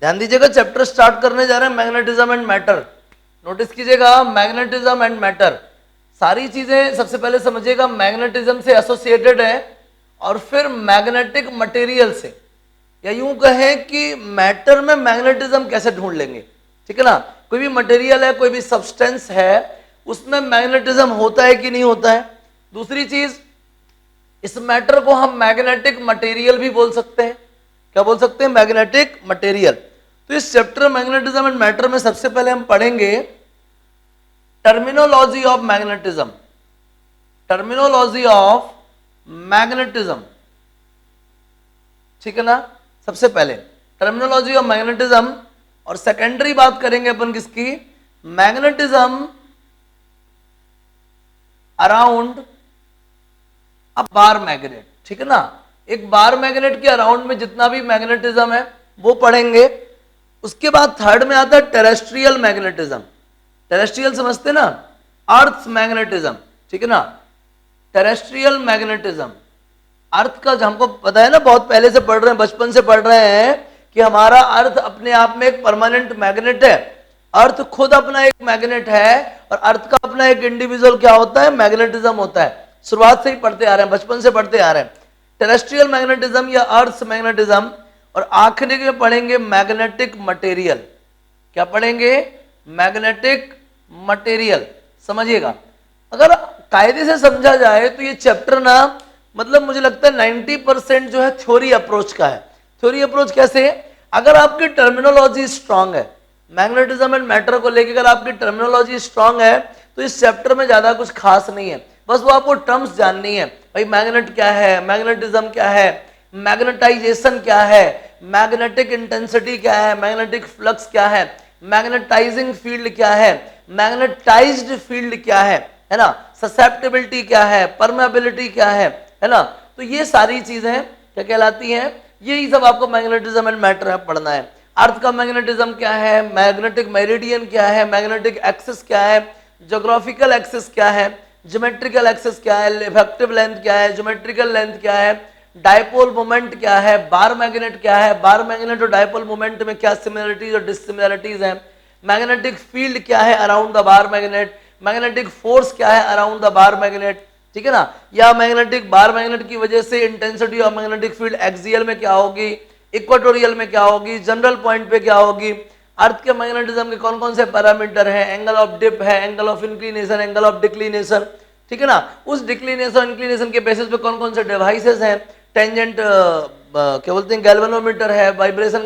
ध्यान दीजिएगा, chapter start करने जा रहे हैं मैग्नेटिज्म एंड मैटर। नोटिस कीजिएगा, मैग्नेटिज्म एंड मैटर, सारी चीजें सबसे पहले समझिएगा मैग्नेटिज्म से एसोसिएटेड है और फिर मैग्नेटिक मटेरियल से, या यूं कहें कि मैटर में मैग्नेटिज्म कैसे ढूंढ लेंगे, ठीक है ना। कोई भी मटेरियल है, कोई भी सब्सटेंस है, उसमें मैग्नेटिज्म होता है कि नहीं होता है। दूसरी चीज, इस मैटर को हम मैग्नेटिक मटेरियल भी बोल सकते हैं। क्या बोल सकते हैं? Magnetic material. तो इस चैप्टर मैग्नेटिज्म एंड मैटर में सबसे पहले हम पढ़ेंगे terminology of magnetism, terminology of magnetism, ठीक है ना। सबसे पहले टर्मिनोलॉजी ऑफ मैग्नेटिज्म, और सेकेंडरी बात करेंगे अपन किसकी? मैग्नेटिज्म अराउंड अ बार मैग्नेट, ठीक है ना। एक बार मैग्नेट के अराउंड में जितना भी मैग्नेटिज्म है वो पढ़ेंगे। उसके बाद थर्ड में आता है टेरेस्ट्रियल मैग्नेटिज्म। टेरेस्ट्रियल समझते ना, अर्थ मैग्नेटिज्म, ठीक है ना। टेरेस्ट्रियल मैग्नेटिज्म, अर्थ का हमको पता है ना, बहुत पहले से पढ़ रहे हैं, बचपन से पढ़ रहे हैं कि हमारा अर्थ अपने आप में एक परमानेंट मैग्नेट है। अर्थ खुद अपना एक मैग्नेट है और अर्थ का अपना एक इंडिविजुअल क्या होता है? मैग्नेटिज्म होता है। शुरुआत से ही पढ़ते आ रहे हैं, बचपन से पढ़ते आ रहे हैं टेरेस्ट्रियल मैग्नेटिज्म या अर्थ मैग्नेटिज्म। और आखिरी में पढ़ेंगे मैग्नेटिक मटेरियल। क्या पढ़ेंगे? Magnetic material. समझिएगा, अगर कायदे से समझा जाए तो ये चैप्टर ना, मतलब मुझे लगता है 90% जो है थ्योरी अप्रोच का है। थ्योरी अप्रोच कैसे? अगर आपकी टर्मिनोलॉजी स्ट्रांग है, मैग्नेटिज्म एंड मैटर को लेकर अगर आपकी टर्मिनोलॉजी स्ट्रांग है तो इस चैप्टर में ज्यादा कुछ खास नहीं है। बस वो आपको टर्म्स जाननी है, भाई मैग्नेट क्या है, मैग्नेटिज्म क्या है, मैग्नेटाइजेशन क्या है, मैग्नेटिक इंटेंसिटी क्या है, मैग्नेटिक फ्लक्स क्या है, मैग्नेटाइजिंग फील्ड क्या है, मैग्नेटाइज्ड फील्ड क्या है ना, ससेप्टिबिलिटी क्या है, परमेबिलिटी क्या है ना। तो ये सारी चीजें क्या कहलाती हैं? यही सब आपको मैग्नेटिज्म एंड मैटर में पढ़ना है। अर्थ का मैग्नेटिज्म क्या है, मैग्नेटिक मेरिडियन क्या है, मैग्नेटिक एक्सिस क्या है, ज्योग्राफिकल एक्सिस क्या है, ज्योमेट्रिकल एक्सिस क्या है, इफेक्टिव लेंथ क्या है, ज्योमेट्रिकल लेंथ क्या है, डायपोल मोमेंट क्या है, बार मैग्नेट क्या है, बार मैग्नेट और डायपोल मोमेंट में क्या सिमिलरिटीज और डिससिमिलरिटीज हैं, मैग्नेटिक फील्ड क्या है around the bar magnet, magnetic force क्या है अराउंड द बार मैग्नेट, ठीक है ना। या मैग्नेटिक बार मैग्नेट की वजह से intensity of magnetic field axial में क्या होगी, इक्वेटोरियल में क्या होगी, जनरल पॉइंट पे क्या होगी। अर्थ के मैग्नेटिज्म के कौन कौन से पैरामीटर है, एंगल ऑफ डिप है, angle of inclination, angle of declination, ठीक है ना। उस डिक्लिनेशन इंक्लिनेशन के बेसिस पे कौन कौन से डिवाइसेस हैं, टेंजेंट क्या बोलते हैं, गैल्वेनोमीटर है, वाइब्रेशन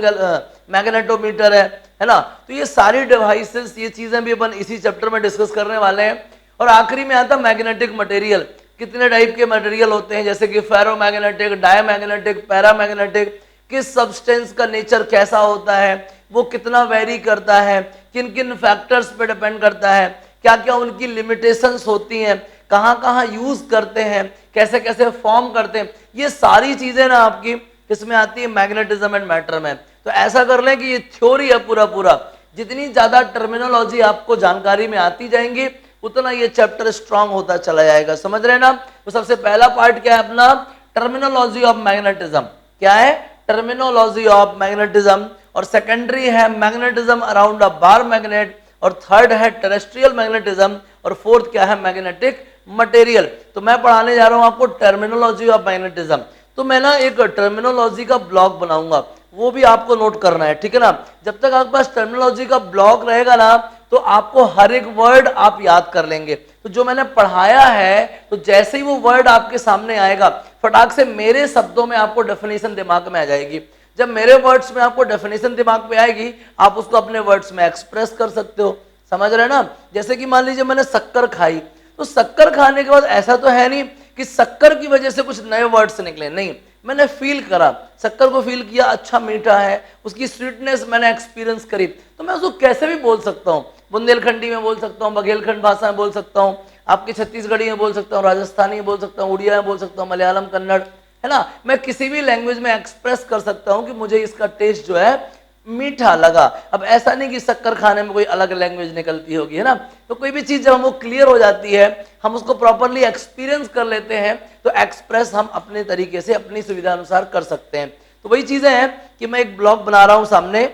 मैग्नेटोमीटर है ना। तो ये सारी डिवाइसेस, ये चीजें भी अपन इसी चैप्टर में डिस्कस करने वाले हैं। और आखिरी में आता मैग्नेटिक मटेरियल। कितने टाइप के मटेरियल होते हैं, जैसे कि फेरोमैग्नेटिक, डायमैग्नेटिक, पैरामैग्नेटिक, किस सब्सटेंस का नेचर कैसा होता है, वो कितना वेरी करता है, किन किन फैक्टर्स पे डिपेंड करता है, क्या क्या उनकी लिमिटेशंस होती हैं, कहाँ कहाँ यूज करते हैं, कैसे कैसे फॉर्म करते हैं। ये सारी चीजें ना आपकी किसमें आती है? मैग्नेटिज्म एंड मैटर में। तो ऐसा कर लें कि ये थ्योरी है पूरा पूरा। जितनी ज्यादा टर्मिनोलॉजी आपको जानकारी में आती जाएंगी उतना ये चैप्टर स्ट्रांग होता चला जाएगा। समझ रहे हैं ना। तो सबसे पहला पार्ट क्या है अपना? Terminology of magnetism. क्या है? Terminology of magnetism. और सेकेंडरी है मैग्नेटिज्म अराउंड अ बार मैग्नेट, और थर्ड है टेरेस्ट्रियल मैग्नेटिज्म, और फोर्थ क्या है? Magnetic material. तो मैं पढ़ाने जा रहा हूं आपको टर्मिनोलॉजी ऑफ मैग्नेटिज्म। तो मैं ना एक टर्मिनोलॉजी का ब्लॉग बनाऊंगा, वो भी आपको नोट करना है, ठीक है ना। जब तक आपके पास टर्मिनोलॉजी का ब्लॉग रहेगा ना तो आपको हर एक वर्ड आप याद कर लेंगे। तो जो मैंने पढ़ाया है, तो जैसे ही वो वर्ड आपके सामने आएगा फटाक से मेरे शब्दों में आपको डेफिनेशन दिमाग में आ जाएगी। जब मेरे वर्ड्स में आपको डेफिनेशन दिमाग में आएगी आप उसको अपने वर्ड्स में एक्सप्रेस कर सकते हो। समझ रहे हैं ना। जैसे कि मान लीजिए मैंने शक्कर खाई, तो शक्कर खाने के बाद ऐसा तो है नहीं कि शक्कर की वजह से कुछ नए वर्ड्स निकले, नहीं, मैंने फील करा, शक्कर को फील किया, अच्छा मीठा है, उसकी स्वीटनेस मैंने एक्सपीरियंस करी, तो मैं उसको कैसे भी बोल सकता हूँ। बुंदेलखंडी में बोल सकता हूँ, बघेलखंड भाषा में बोल सकता हूँ, आपकी छत्तीसगढ़ी में बोल सकता हूँ, राजस्थानी में बोल सकता हूँ, उड़िया में बोल सकता हूँ, मलयालम, कन्नड़, है ना। मैं किसी भी लैंग्वेज में एक्सप्रेस कर सकता हूँ कि मुझे इसका टेस्ट जो है मीठा लगा। अब ऐसा नहीं कि शक्कर खाने में कोई अलग लैंग्वेज निकलती होगी, है ना। तो कोई भी चीज जब हमको क्लियर हो जाती है, हम उसको प्रॉपरली एक्सपीरियंस कर लेते हैं, तो एक्सप्रेस हम अपने तरीके से अपनी सुविधा अनुसार कर सकते हैं। तो वही चीजें हैं कि मैं एक ब्लॉग बना रहा हूं सामने,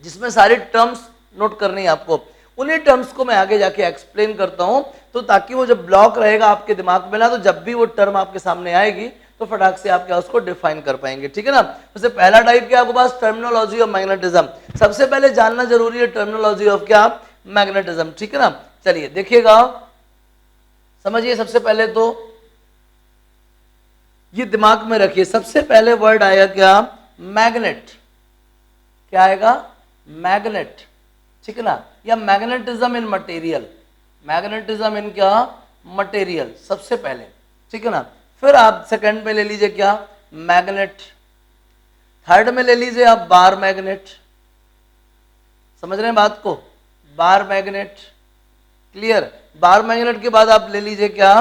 जिसमें सारी टर्म्स नोट करनी है आपको। उन्हीं टर्म्स को मैं आगे जाके एक्सप्लेन करता हूं, तो ताकि वो जब ब्लॉक रहेगा आपके दिमाग में ना, तो जब भी वो टर्म आपके सामने आएगी तो फटाक से आप क्या उसको डिफाइन कर पाएंगे, ठीक है ना। जैसे पहला टाइप क्या आपके पास, टर्मिनोलॉजी ऑफ मैग्नेटिज्म। सबसे पहले जानना जरूरी है टर्मिनोलॉजी ऑफ क्या, मैग्नेटिज्म, ठीक है ना। चलिए देखिएगा, समझिए, सबसे पहले तो ये दिमाग में रखिए, सबसे पहले वर्ड आएगा क्या, मैग्नेट। क्या आएगा, मैग्नेट, ठीक है ना, या magnetism in material, magnetism in क्या, मटेरियल, सबसे पहले, ठीक है ना। फिर आप सेकंड में ले लीजिए क्या, मैग्नेट। थर्ड में ले लीजिए आप बार मैग्नेट, समझ रहे हैं बात को, बार मैग्नेट, क्लियर। बार मैग्नेट के बाद आप ले लीजिए क्या,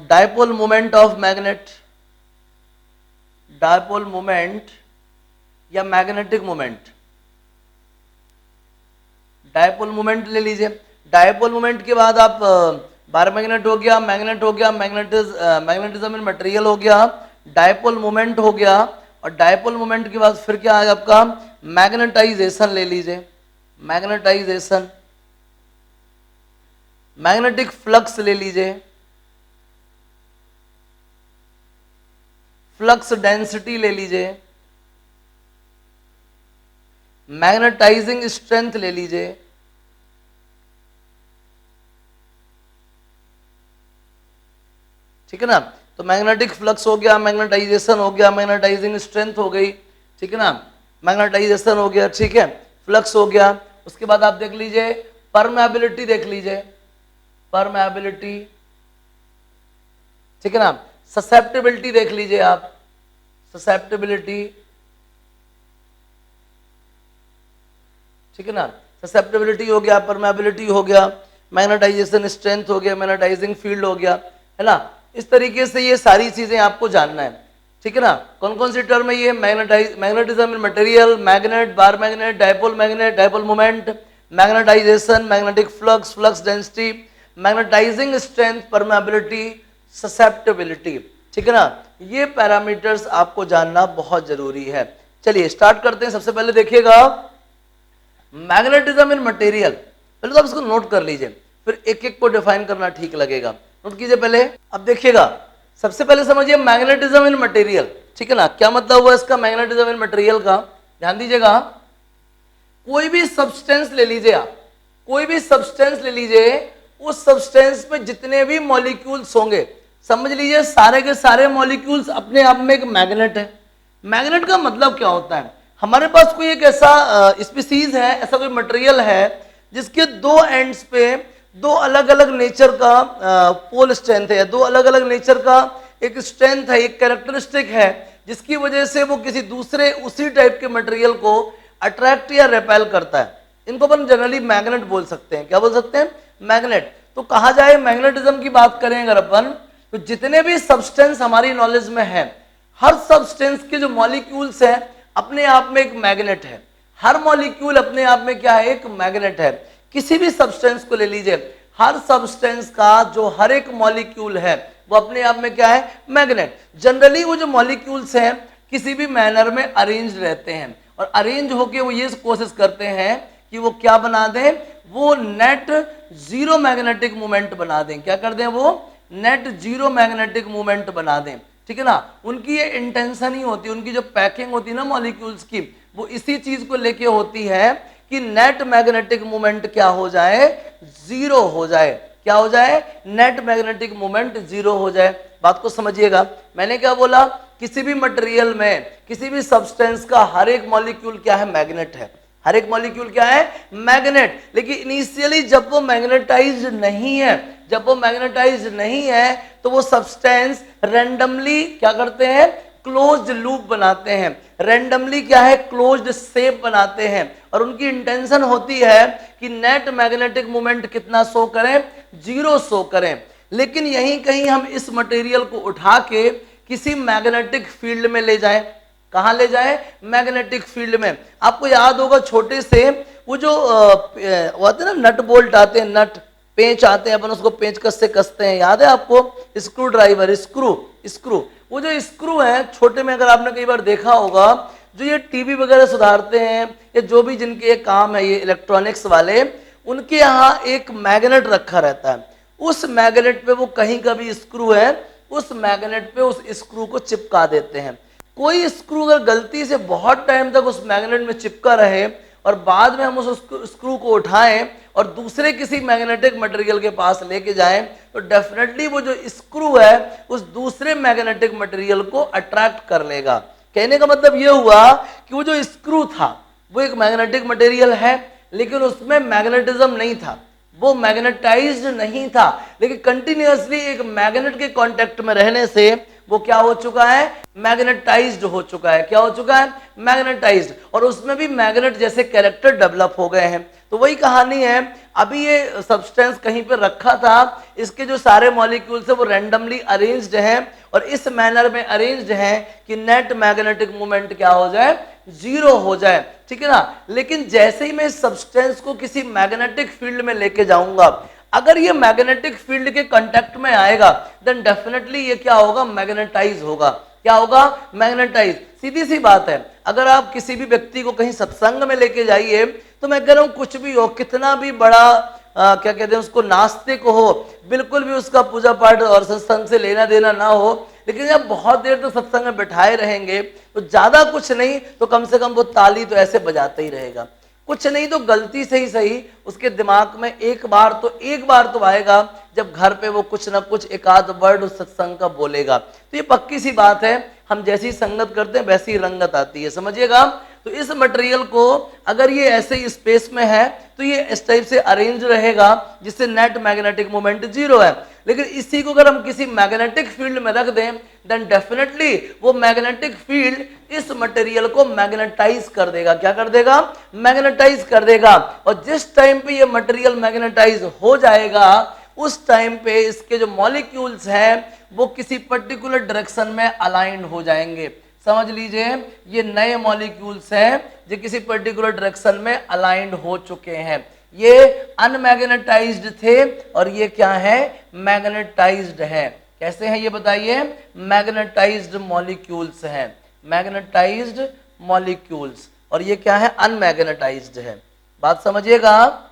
dipole moment of magnet, dipole moment या मैग्नेटिक मोमेंट, डायपोल मोमेंट ले लीजिए। डायपोल मोमेंट के बाद आप बार मैग्नेट हो गया, मैग्नेट हो गया, मैग्नेटिज्म इन मटेरियल हो गया, डायपोल मोमेंट हो गया, और डायपोल मोमेंट के बाद फिर क्या आएगा आपका, मैग्नेटाइजेशन ले लीजिए, मैग्नेटाइजेशन, मैग्नेटिक फ्लक्स ले लीजिए, फ्लक्स डेंसिटी ले लीजिए, मैग्नेटाइजिंग स्ट्रेंथ ले लीजिए, ठीक है ना। तो मैग्नेटिक फ्लक्स हो गया, मैग्नेटाइजेशन हो गया, मैग्नेटाइजिंग स्ट्रेंथ हो गई, ठीक है ना, मैग्नेटाइजेशन हो गया, ठीक है, फ्लक्स हो गया। उसके बाद आप देख लीजिए परमेबिलिटी, देख लीजिए परमेबिलिटी, ठीक है ना, ससेप्टिबिलिटी देख लीजिए आप, ससेप्टिबिलिटी, ठीक है ना, ससेप्टिबिलिटी हो गया, परमेबिलिटी हो गया, मैग्नेटाइजेशन स्ट्रेंथ हो गया, मैग्नेटाइजिंग फील्ड हो गया, है ना। इस तरीके से ये सारी चीजें आपको जानना है, ठीक है ना। कौन कौन सी टर्म है ये, magnetism in material, magnet, bar magnet, dipole magnet, dipole moment, magnetization, magnetic flux, flux density, magnetizing strength, permeability, susceptibility, ठीक है ना। ये पैरामीटर्स आपको जानना बहुत जरूरी है। चलिए स्टार्ट करते हैं। सबसे पहले देखिएगा मैग्नेटिज्म इन मटेरियल, पहले तो आप इसको नोट कर लीजिए, फिर एक एक को डिफाइन करना ठीक लगेगा। नोट कीजिए पहले। अब देखिएगा, सबसे पहले समझिए मैग्नेटिज्म इन मटेरियल, ठीक है ना। क्या मतलब हुआ इसका, मैग्नेटिज्म इन मटेरियल का, ध्यान दीजिएगा। कोई भी सब्सटेंस ले लीजिए आप, कोई भी सब्सटेंस ले लीजिए, उस सब्सटेंस में जितने भी मॉलिक्यूल्स होंगे, समझ लीजिए सारे के सारे मॉलिक्यूल्स अपने आप में एक मैग्नेट है। मैग्नेट का मतलब क्या होता है, हमारे पास कोई एक ऐसा स्पीसीज है, ऐसा कोई मटेरियल है जिसके दो एंड्स पे दो अलग अलग नेचर का पोल स्ट्रेंथ है, दो अलग अलग नेचर का एक स्ट्रेंथ है, एक कैरेक्टरिस्टिक है, जिसकी वजह से वो किसी दूसरे उसी टाइप के मटेरियल को अट्रैक्ट या रेपेल करता है। इनको अपन जनरली मैग्नेट बोल सकते हैं। क्या बोल सकते हैं, मैग्नेट। तो कहा जाए मैग्नेटिज्म की बात करें अगर अपन, तो जितने भी सब्सटेंस हमारी नॉलेज में है, हर सब्सटेंस के जो मॉलिक्यूल्स हैं अपने आप में एक मैग्नेट है। हर मॉलिक्यूल अपने आप में क्या है, एक मैग्नेट है। किसी भी सब्सटेंस को ले लीजिए, हर सब्सटेंस का जो हर एक मॉलिक्यूल है वो अपने आप में क्या है, मैग्नेट। जनरली वो जो मॉलिक्यूल्स हैं किसी भी मैनर में अरेंज रहते हैं, और अरेंज होके वो ये कोशिश करते हैं कि वो क्या बना दें, वो नेट जीरो मैग्नेटिक मोमेंट बना दें। क्या कर दें, वो नेट जीरो मैग्नेटिक मोमेंट बना दें, ठीक है ना। उनकी ये इंटेंशन ही होती है, उनकी जो पैकिंग होती है ना मॉलिक्यूल्स की, वो इसी चीज को लेके होती है कि नेट मैग्नेटिक मोमेंट क्या हो जाए, जीरो हो जाए। क्या हो जाए, नेट मैग्नेटिक मोमेंट जीरो हो जाए। बात को समझिएगा, मैंने क्या बोला, किसी भी मटेरियल में किसी भी सब्सटेंस का हर एक मॉलिक्यूल क्या है, मैग्नेट है। हर एक मॉलिक्यूल क्या है, मैग्नेट। लेकिन इनिशियली जब वो मैग्नेटाइज नहीं है, जब वो मैग्नेटाइज नहीं है, तो वो सब्सटेंस रैंडमली क्या करते हैं, क्लोज्ड लूप बनाते हैं, रैंडमली क्या है, क्लोज्ड शेप बनाते हैं, और उनकी इंटेंशन होती है कि नेट मैग्नेटिक मोमेंट कितना शो करें, जीरो शो करें। लेकिन यहीं कहीं हम इस मटेरियल को उठा के किसी मैग्नेटिक फील्ड में ले जाएं। कहां ले जाए, मैग्नेटिक फील्ड में। आपको याद होगा छोटे से वो जो होते हैं ना, नट बोल्ट आते हैं, नट पेंच आते हैं, अपन उसको पेंच कस से कसते हैं, याद है आपको, स्क्रू ड्राइवर, स्क्रू, स्क्रू। वो जो स्क्रू है छोटे में, अगर आपने कई बार देखा होगा जो ये टीवी वगैरह सुधारते हैं या जो भी जिनके ये काम है, ये इलेक्ट्रॉनिक्स वाले, उनके यहाँ एक मैग्नेट रखा रहता है। उस मैग्नेट पे वो कहीं का भी स्क्रू है, उस मैग्नेट पे उस स्क्रू को चिपका देते हैं। कोई स्क्रू अगर गलती से बहुत टाइम तक उस मैग्नेट में चिपका रहे और बाद में हम उस स्क्रू को उठाएं और दूसरे किसी मैग्नेटिक मटेरियल के पास लेके जाएं, तो डेफिनेटली वो जो स्क्रू है उस दूसरे मैग्नेटिक मटेरियल को अट्रैक्ट कर लेगा। कहने का मतलब ये हुआ कि वो जो स्क्रू था वो एक मैग्नेटिक मटेरियल है, लेकिन उसमें मैग्नेटिज्म नहीं था, वो मैग्नेटाइज्ड नहीं था, लेकिन कंटिन्यूअसली एक मैग्नेट के कांटेक्ट में रहने से वो क्या हो चुका है, मैग्नेटाइज्ड हो चुका है। क्या हो चुका है, मैग्नेटाइज्ड, और उसमें भी मैग्नेट जैसे कैरेक्टर डेवलप हो गए हैं। तो वही कहानी है, अभी ये सब्सटेंस कहीं पे रखा था, इसके जो सारे मॉलिक्यूल्स है वो रैंडमली अरेंज्ड हैं और इस मैनर में अरेंज्ड हैं कि नेट मैग्नेटिक मोमेंट क्या हो जाए, जीरो हो जाए, ठीक है ना। लेकिन जैसे ही मैं इस सब्सटेंस को किसी मैग्नेटिक फील्ड में लेके जाऊंगा, अगर ये मैग्नेटिक फील्ड के कांटेक्ट में आएगा, देन डेफिनेटली ये क्या होगा, मैग्नेटाइज होगा। क्या होगा, मैग्नेटाइज। सीधी सी बात है, अगर आप किसी भी व्यक्ति को कहीं सत्संग में लेके जाइए, तो मैं कह रहा हूं कुछ भी हो, कितना भी बड़ा क्या कहते हैं उसको, नास्तिक हो, बिल्कुल भी उसका पूजा पाठ और सत्संग से लेना देना ना हो, लेकिन जब बहुत देर तक सत्संग में बैठाए रहेंगे तो ज्यादा कुछ नहीं तो कम से कम वो ताली तो ऐसे बजाता ही रहेगा। कुछ नहीं तो गलती से ही सही उसके दिमाग में एक बार तो आएगा जब घर पे वो कुछ ना कुछ एक आध वर्ड उस सत्संग का बोलेगा। तो ये पक्की सी बात है, हम जैसी संगत करते हैं वैसी रंगत आती है, समझिएगा। तो इस मटेरियल को अगर ये ऐसे ही स्पेस में है तो ये इस टाइप से अरेंज रहेगा जिससे नेट मैग्नेटिक मोमेंट जीरो है। लेकिन इसी को अगर हम किसी मैग्नेटिक फील्ड में रख दें, देन डेफिनेटली वो मैग्नेटिक फील्ड इस मटेरियल को मैग्नेटाइज कर देगा। क्या कर देगा, मैग्नेटाइज कर देगा। और जिस टाइम पे ये मटेरियल मैग्नेटाइज हो जाएगा, उस टाइम पे इसके जो मॉलिक्यूल्स हैं वो किसी पर्टिकुलर डायरेक्शन में अलाइन हो जाएंगे। समझ लीजिए, ये नए मॉलिक्यूल्स हैं जो किसी पर्टिकुलर डायरेक्शन में अलाइंड हो चुके हैं। ये अनमैग्नेटाइज्ड थे और ये क्या है, मैग्नेटाइज्ड है। कैसे हैं ये बताइए, मैग्नेटाइज्ड मॉलिक्यूल्स हैं, मैग्नेटाइज्ड मॉलिक्यूल्स, और ये क्या है, अनमैग्नेटाइज्ड है। बात समझिएगा।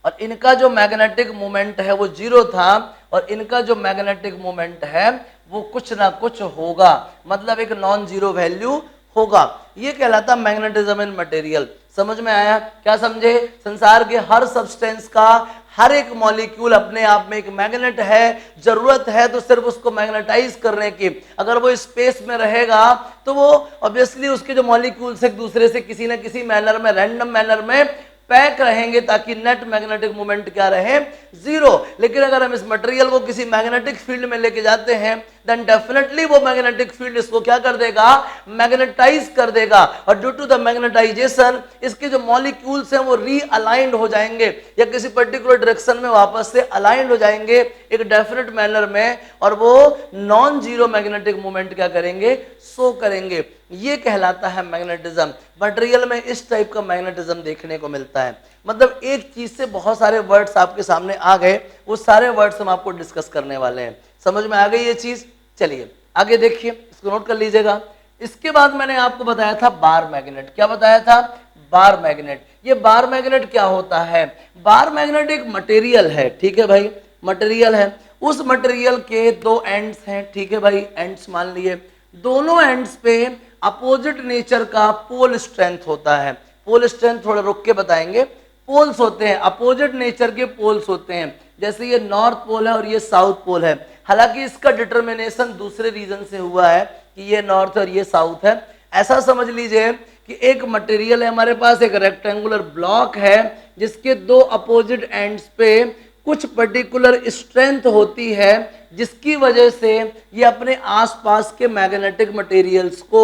और इनका जो मैग्नेटिक मोमेंट है वो जीरो था और इनका जो मैग्नेटिक मोमेंट है वो कुछ ना कुछ होगा, मतलब एक नॉन जीरो वैल्यू होगा। ये कहलाता मैग्नेटिज्म इन मटेरियल। समझ में आया, क्या समझे? संसार के हर सब्सटेंस का हर एक मॉलिक्यूल अपने आप में एक मैग्नेट है। जरूरत है तो सिर्फ उसको मैग्नेटाइज करने की। अगर वो स्पेस में रहेगा तो वो ऑब्वियसली उसके जो मॉलिक्यूल्स एक दूसरे से किसी न किसी मैनर में, रैंडम मैनर में पैक रहेंगे ताकि नेट मैग्नेटिक मोमेंट क्या रहे, जीरो। लेकिन अगर हम इस मटेरियल को किसी मैग्नेटिक फील्ड में लेके जाते हैं, देन डेफिनेटली वो मैग्नेटिक फील्ड इसको क्या कर देगा, मैग्नेटाइज कर देगा। और ड्यू टू द मैग्नेटाइजेशन इसके जो मॉलिक्यूल्स हैं वो रीअलाइंड हो जाएंगे या किसी पर्टिकुलर डायरेक्शन में वापस से अलाइंड हो जाएंगे एक डेफिनेट मैनर में, और वो नॉन जीरो मैग्नेटिक मोमेंट क्या करेंगे, शो करेंगे। ये कहलाता है मैग्नेटिज्म। मटेरियल में इस टाइप का मैग्नेटिज्म देखने को मिलता है। मतलब एक चीज से बहुत सारे वर्ड्स आपके सामने आ गए, वो सारे वर्ड्स हम आपको डिस्कस करने वाले हैं। समझ में आ गई ये चीज? चलिए आगे देखिए, इसको नोट कर लीजिएगा। इसके बाद मैंने आपको बताया था बार मैग्नेट। क्या बताया था? Bar magnet. ये बार मैग्नेट क्या होता है? बार मैग्नेट एक मटेरियल है, ठीक है भाई, मटेरियल है। उस मटेरियल के दो एंड्स हैं, ठीक है भाई, एंड्स मान लिए। दोनों एंड्स पे अपोजिट नेचर का पोल स्ट्रेंथ होता है। पोल स्ट्रेंथ थोड़ा रुक के बताएंगे। पोल्स होते हैं, अपोजिट नेचर के पोल्स होते हैं। जैसे ये नॉर्थ पोल है और ये साउथ पोल है। हालांकि इसका डिटर्मिनेशन दूसरे रीजन से हुआ है कि ये नॉर्थ और ये साउथ है। ऐसा समझ लीजिए कि एक मटेरियल है हमारे पास, एक रेक्टेंगुलर ब्लॉक है जिसके दो अपोजिट एंड्स पे कुछ पर्टिकुलर स्ट्रेंथ होती है, जिसकी वजह से ये अपने आसपास के मैग्नेटिक मटेरियल्स को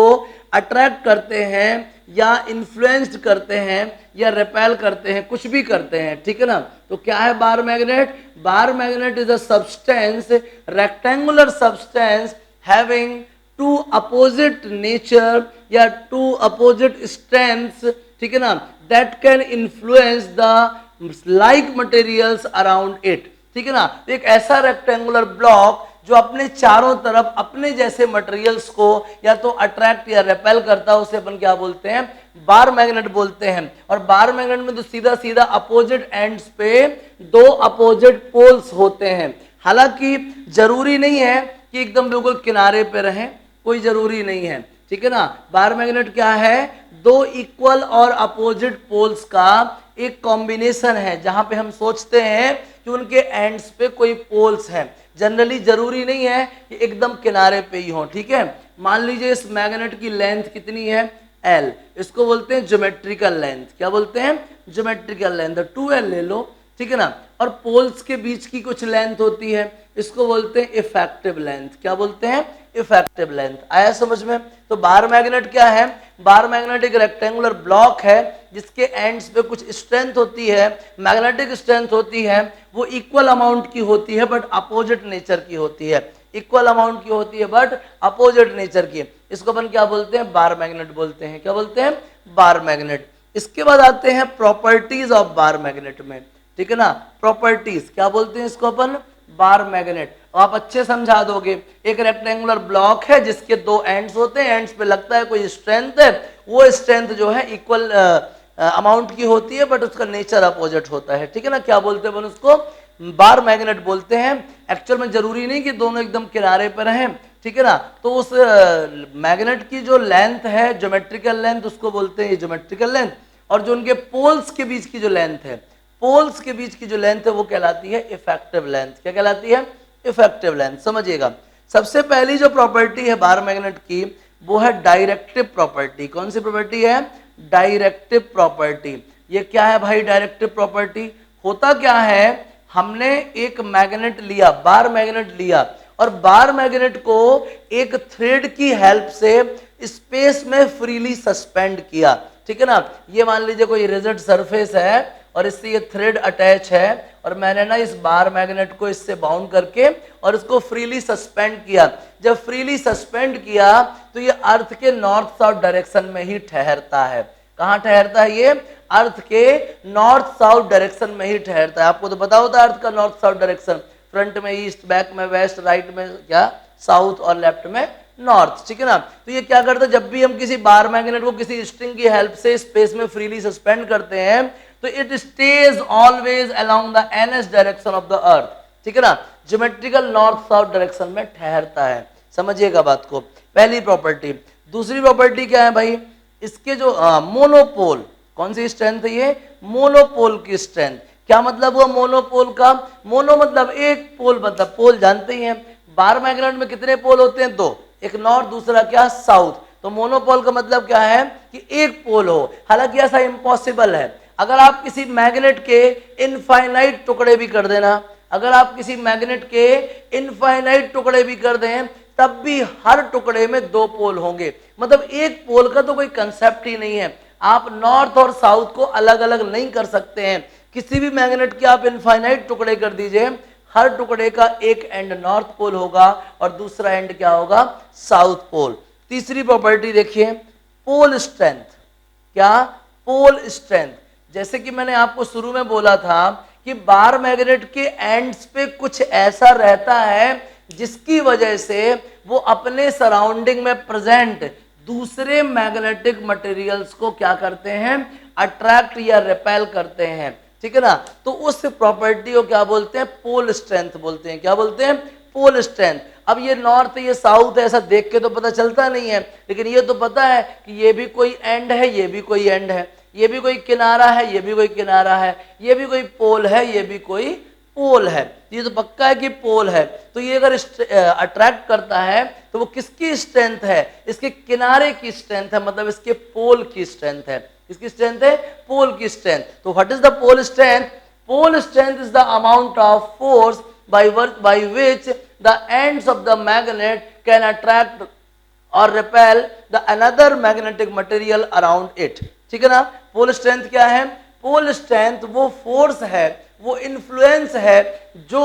अट्रैक्ट करते हैं या इन्फ्लुएंस्ड करते हैं या रिपेल करते हैं, कुछ भी करते हैं, ठीक है ना। तो क्या है bar magnet? Bar magnet is a substance, rectangular substance having two opposite nature या टू अपोजिट स्ट्रेंथ्स, ठीक है ना, that can influence the like materials around it, ठीक है ना। एक ऐसा रेक्टेंगुलर ब्लॉक जो अपने चारों तरफ अपने जैसे मटेरियल्स को या तो अट्रैक्ट या रेपेल करता है, उसे अपन क्या बोलते हैं, बार मैग्नेट बोलते हैं। और बार मैग्नेट में तो सीधा सीधा अपोजिट एंड्स पे दो अपोजिट पोल्स होते हैं। हालांकि जरूरी नहीं है कि एकदम बिल्कुल किनारे पे रहें, कोई जरूरी नहीं है, ठीक है ना। बार मैग्नेट क्या है, दो इक्वल और अपोजिट पोल्स का एक कॉम्बिनेशन है, जहां पे हम सोचते हैं कि उनके एंड्स पे कोई पोल्स हैं। जनरली जरूरी नहीं है कि एकदम किनारे पे ही हो, ठीक है। मान लीजिए इस मैग्नेट की लेंथ कितनी है, L, इसको बोलते हैं ज्योमेट्रिकल लेंथ। क्या बोलते हैं, ज्योमेट्रिकल लेंथ, 2L ले लो, ठीक है ना। और पोल्स के बीच की कुछ लेंथ होती है, इसको बोलते हैं इफेक्टिव लेंथ। क्या बोलते हैं, इफेक्टिव लेंथ। आया समझ में। तो बार मैग्नेट क्या है, बार मैग्नेट एक रेक्टेंगुलर ब्लॉक है जिसके एंड्स पे कुछ स्ट्रेंथ होती है, मैग्नेटिक स्ट्रेंथ होती है, वो इक्वल अमाउंट की होती है बट अपोजिट नेचर की होती है, इक्वल अमाउंट की होती है बट अपोजिट नेचर की। इसको अपन क्या बोलते हैं, बार मैग्नेट बोलते हैं। क्या बोलते हैं, बार मैग्नेट। इसके बाद आते हैं प्रॉपर्टीज ऑफ बार मैग्नेट में, ठीक है ना। प्रॉपर्टीज क्या बोलते हैं इसको अपन, बार मैग्नेट। आप अच्छे समझा दोगे, एक रेक्टेंगुलर ब्लॉक है जिसके दो एंड्स होते हैं, एंड्स पे लगता है कोई स्ट्रेंथ है, वो स्ट्रेंथ जो है इक्वल अमाउंट की होती है बट उसका नेचर अपोजिट होता है, ठीक है ना। क्या बोलते हैं उसको, बार मैग्नेट बोलते हैं। एक्चुअल में जरूरी नहीं कि दोनों एकदम किनारे पर रहें, ठीक है ना। तो उस मैग्नेट की जो लेंथ है, ज्योमेट्रिकल लेंथ, उसको बोलते हैं ज्योमेट्रिकल लेंथ। और जो उनके पोल्स के बीच की जो लेंथ है, पोल्स के बीच की जो लेंथ है वो कहलाती है इफेक्टिव लेंथ। क्या कहलाती है, इफेक्टिव लेंथ। समझिएगा, सबसे पहली जो प्रॉपर्टी है बार मैग्नेट की वो है डायरेक्टिव प्रॉपर्टी। कौन सी प्रॉपर्टी है, डायरेक्टिव प्रॉपर्टी। ये क्या है भाई, डायरेक्टिव प्रॉपर्टी। होता क्या है, हमने एक मैग्नेट लिया, बार मैग्नेट लिया, और बार मैग्नेट को एक थ्रेड की हेल्प से स्पेस में फ्रीली सस्पेंड किया, ठीक है ना। ये मान लीजिए कोई रिजिड सरफेस है और इससे ये थ्रेड अटैच है और मैंने ना इस बार मैग्नेट को इससे बाउंड करके और इसको फ्रीली सस्पेंड किया। जब फ्रीली सस्पेंड किया तो ये अर्थ के नॉर्थ साउथ डायरेक्शन में ही ठहरता है। कहाँ ठहरता है ये, अर्थ के नॉर्थ साउथ डायरेक्शन में ही ठहरता है। आपको तो पता होता है अर्थ का नॉर्थ साउथ डायरेक्शन, फ्रंट में ईस्ट, बैक में वेस्ट, राइट में क्या साउथ और लेफ्ट में नॉर्थ, ठीक है ना। तो ये क्या करता है, जब भी हम किसी बार मैग्नेट को किसी स्ट्रिंग की हेल्प से स्पेस में फ्रीली सस्पेंड करते हैं तो it stage always along the NS direction of the earth, ठीक है ना। ज्योमेट्रिकल नॉर्थ साउथ डायरेक्शन में ठहरता है। समझिएगा बात को, पहली प्रॉपर्टी। दूसरी प्रॉपर्टी क्या है भाई, इसके जो मोनोपोल, कौन सी स्ट्रेंथ है ये, मोनोपोल की स्ट्रेंथ। क्या मतलब हुआ मोनोपोल का, मोनो मतलब एक, पोल मतलब पोल, जानते ही हैं बार मैग्नेट में कितने पोल होते हैं, दो, एक नॉर्थ दूसरा क्या साउथ। तो मोनोपोल का मतलब क्या है कि एक पोल हो। हालांकि ऐसा इम्पॉसिबल है। अगर आप किसी मैग्नेट के इनफाइनाइट टुकड़े भी कर देना, अगर आप किसी मैग्नेट के इनफाइनाइट टुकड़े भी कर दें तब भी हर टुकड़े में दो पोल होंगे। मतलब एक पोल का तो कोई कंसेप्ट ही नहीं है। आप नॉर्थ और साउथ को अलग अलग नहीं कर सकते हैं। किसी भी मैग्नेट के आप इनफाइनाइट टुकड़े कर दीजिए, हर टुकड़े का एक एंड नॉर्थ पोल होगा और दूसरा एंड क्या होगा, साउथ पोल। तीसरी प्रॉपर्टी देखिए, पोल स्ट्रेंथ। क्या, पोल स्ट्रेंथ। जैसे कि मैंने आपको शुरू में बोला था कि बार मैग्नेट के एंड्स पे कुछ ऐसा रहता है जिसकी वजह से वो अपने सराउंडिंग में प्रेजेंट दूसरे मैग्नेटिक मटेरियल्स को क्या करते हैं, अट्रैक्ट या रिपेल करते हैं, ठीक है ना। तो उस प्रॉपर्टी को क्या बोलते हैं, पोल स्ट्रेंथ बोलते हैं। क्या बोलते हैं, पोल स्ट्रेंथ। अब ये नॉर्थ ये साउथ है, ऐसा देख के तो पता चलता नहीं है, लेकिन ये तो पता है कि ये भी कोई एंड है, ये भी कोई एंड है, ये भी कोई किनारा है, ये भी कोई किनारा है, ये भी कोई पोल है, ये भी कोई पोल है। ये तो पक्का है कि पोल है। तो ये अगर अट्रैक्ट करता है तो वो किसकी स्ट्रेंथ है, इसके किनारे की स्ट्रेंथ है, मतलब इसके पोल की स्ट्रेंथ है। किसकी स्ट्रेंथ है, पोल की स्ट्रेंथ। तो what is the pole strength, pole strength is the amount of force by which the ends of the magnet can attract or repel the another magnetic material around it, ठीक है ना। Pole strength क्या है, pole strength वो force है, वो influence है जो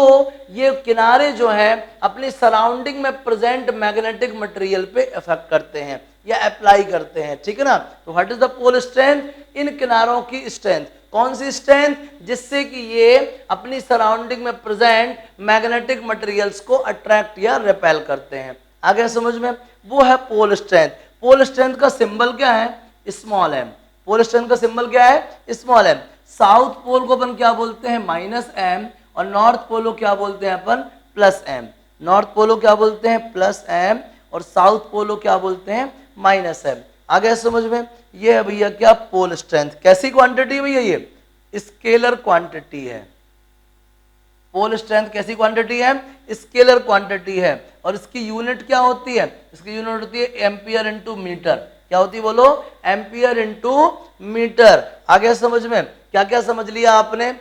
ये किनारे जो हैं अपनी सराउंडिंग में प्रेजेंट मैग्नेटिक मटेरियल पे इफेक्ट करते हैं या अप्लाई करते हैं, ठीक है ना। तो what is the pole strength, इन किनारों की स्ट्रेंथ। कौन सी स्ट्रेंथ? जिससे कि ये अपनी सराउंडिंग में प्रेजेंट मैग्नेटिक मटेरियल्स को अट्रैक्ट या रिपेल करते हैं। आगे समझ में? वो है पोल स्ट्रेंथ। पोल स्ट्रेंथ का सिंबल क्या है? Small m. पोल स्ट्रेंथ का सिंबल क्या है? Small M. साउथ पोल को अपन क्या बोलते हैं? माइनस एम, और नॉर्थ पोल को क्या बोलते हैं अपन? Plus M. नॉर्थ पोल को क्या बोलते हैं? प्लस एम, और साउथ पोल को क्या बोलते हैं? Minus M. आगे समझ में? ये है भैया क्या? Pole strength. कैसी क्वांटिटी है भैया? ये स्केलर क्वांटिटी है। पोल स्ट्रेंथ कैसी क्वांटिटी है? स्केलर क्वांटिटी है। और इसकी यूनिट क्या होती है? इसकी यूनिट होती है एम्पियर इंटू मीटर। क्या होती है बोलो? Ampere into metre. आगे समझ में? क्या क्या समझ लिया आपने?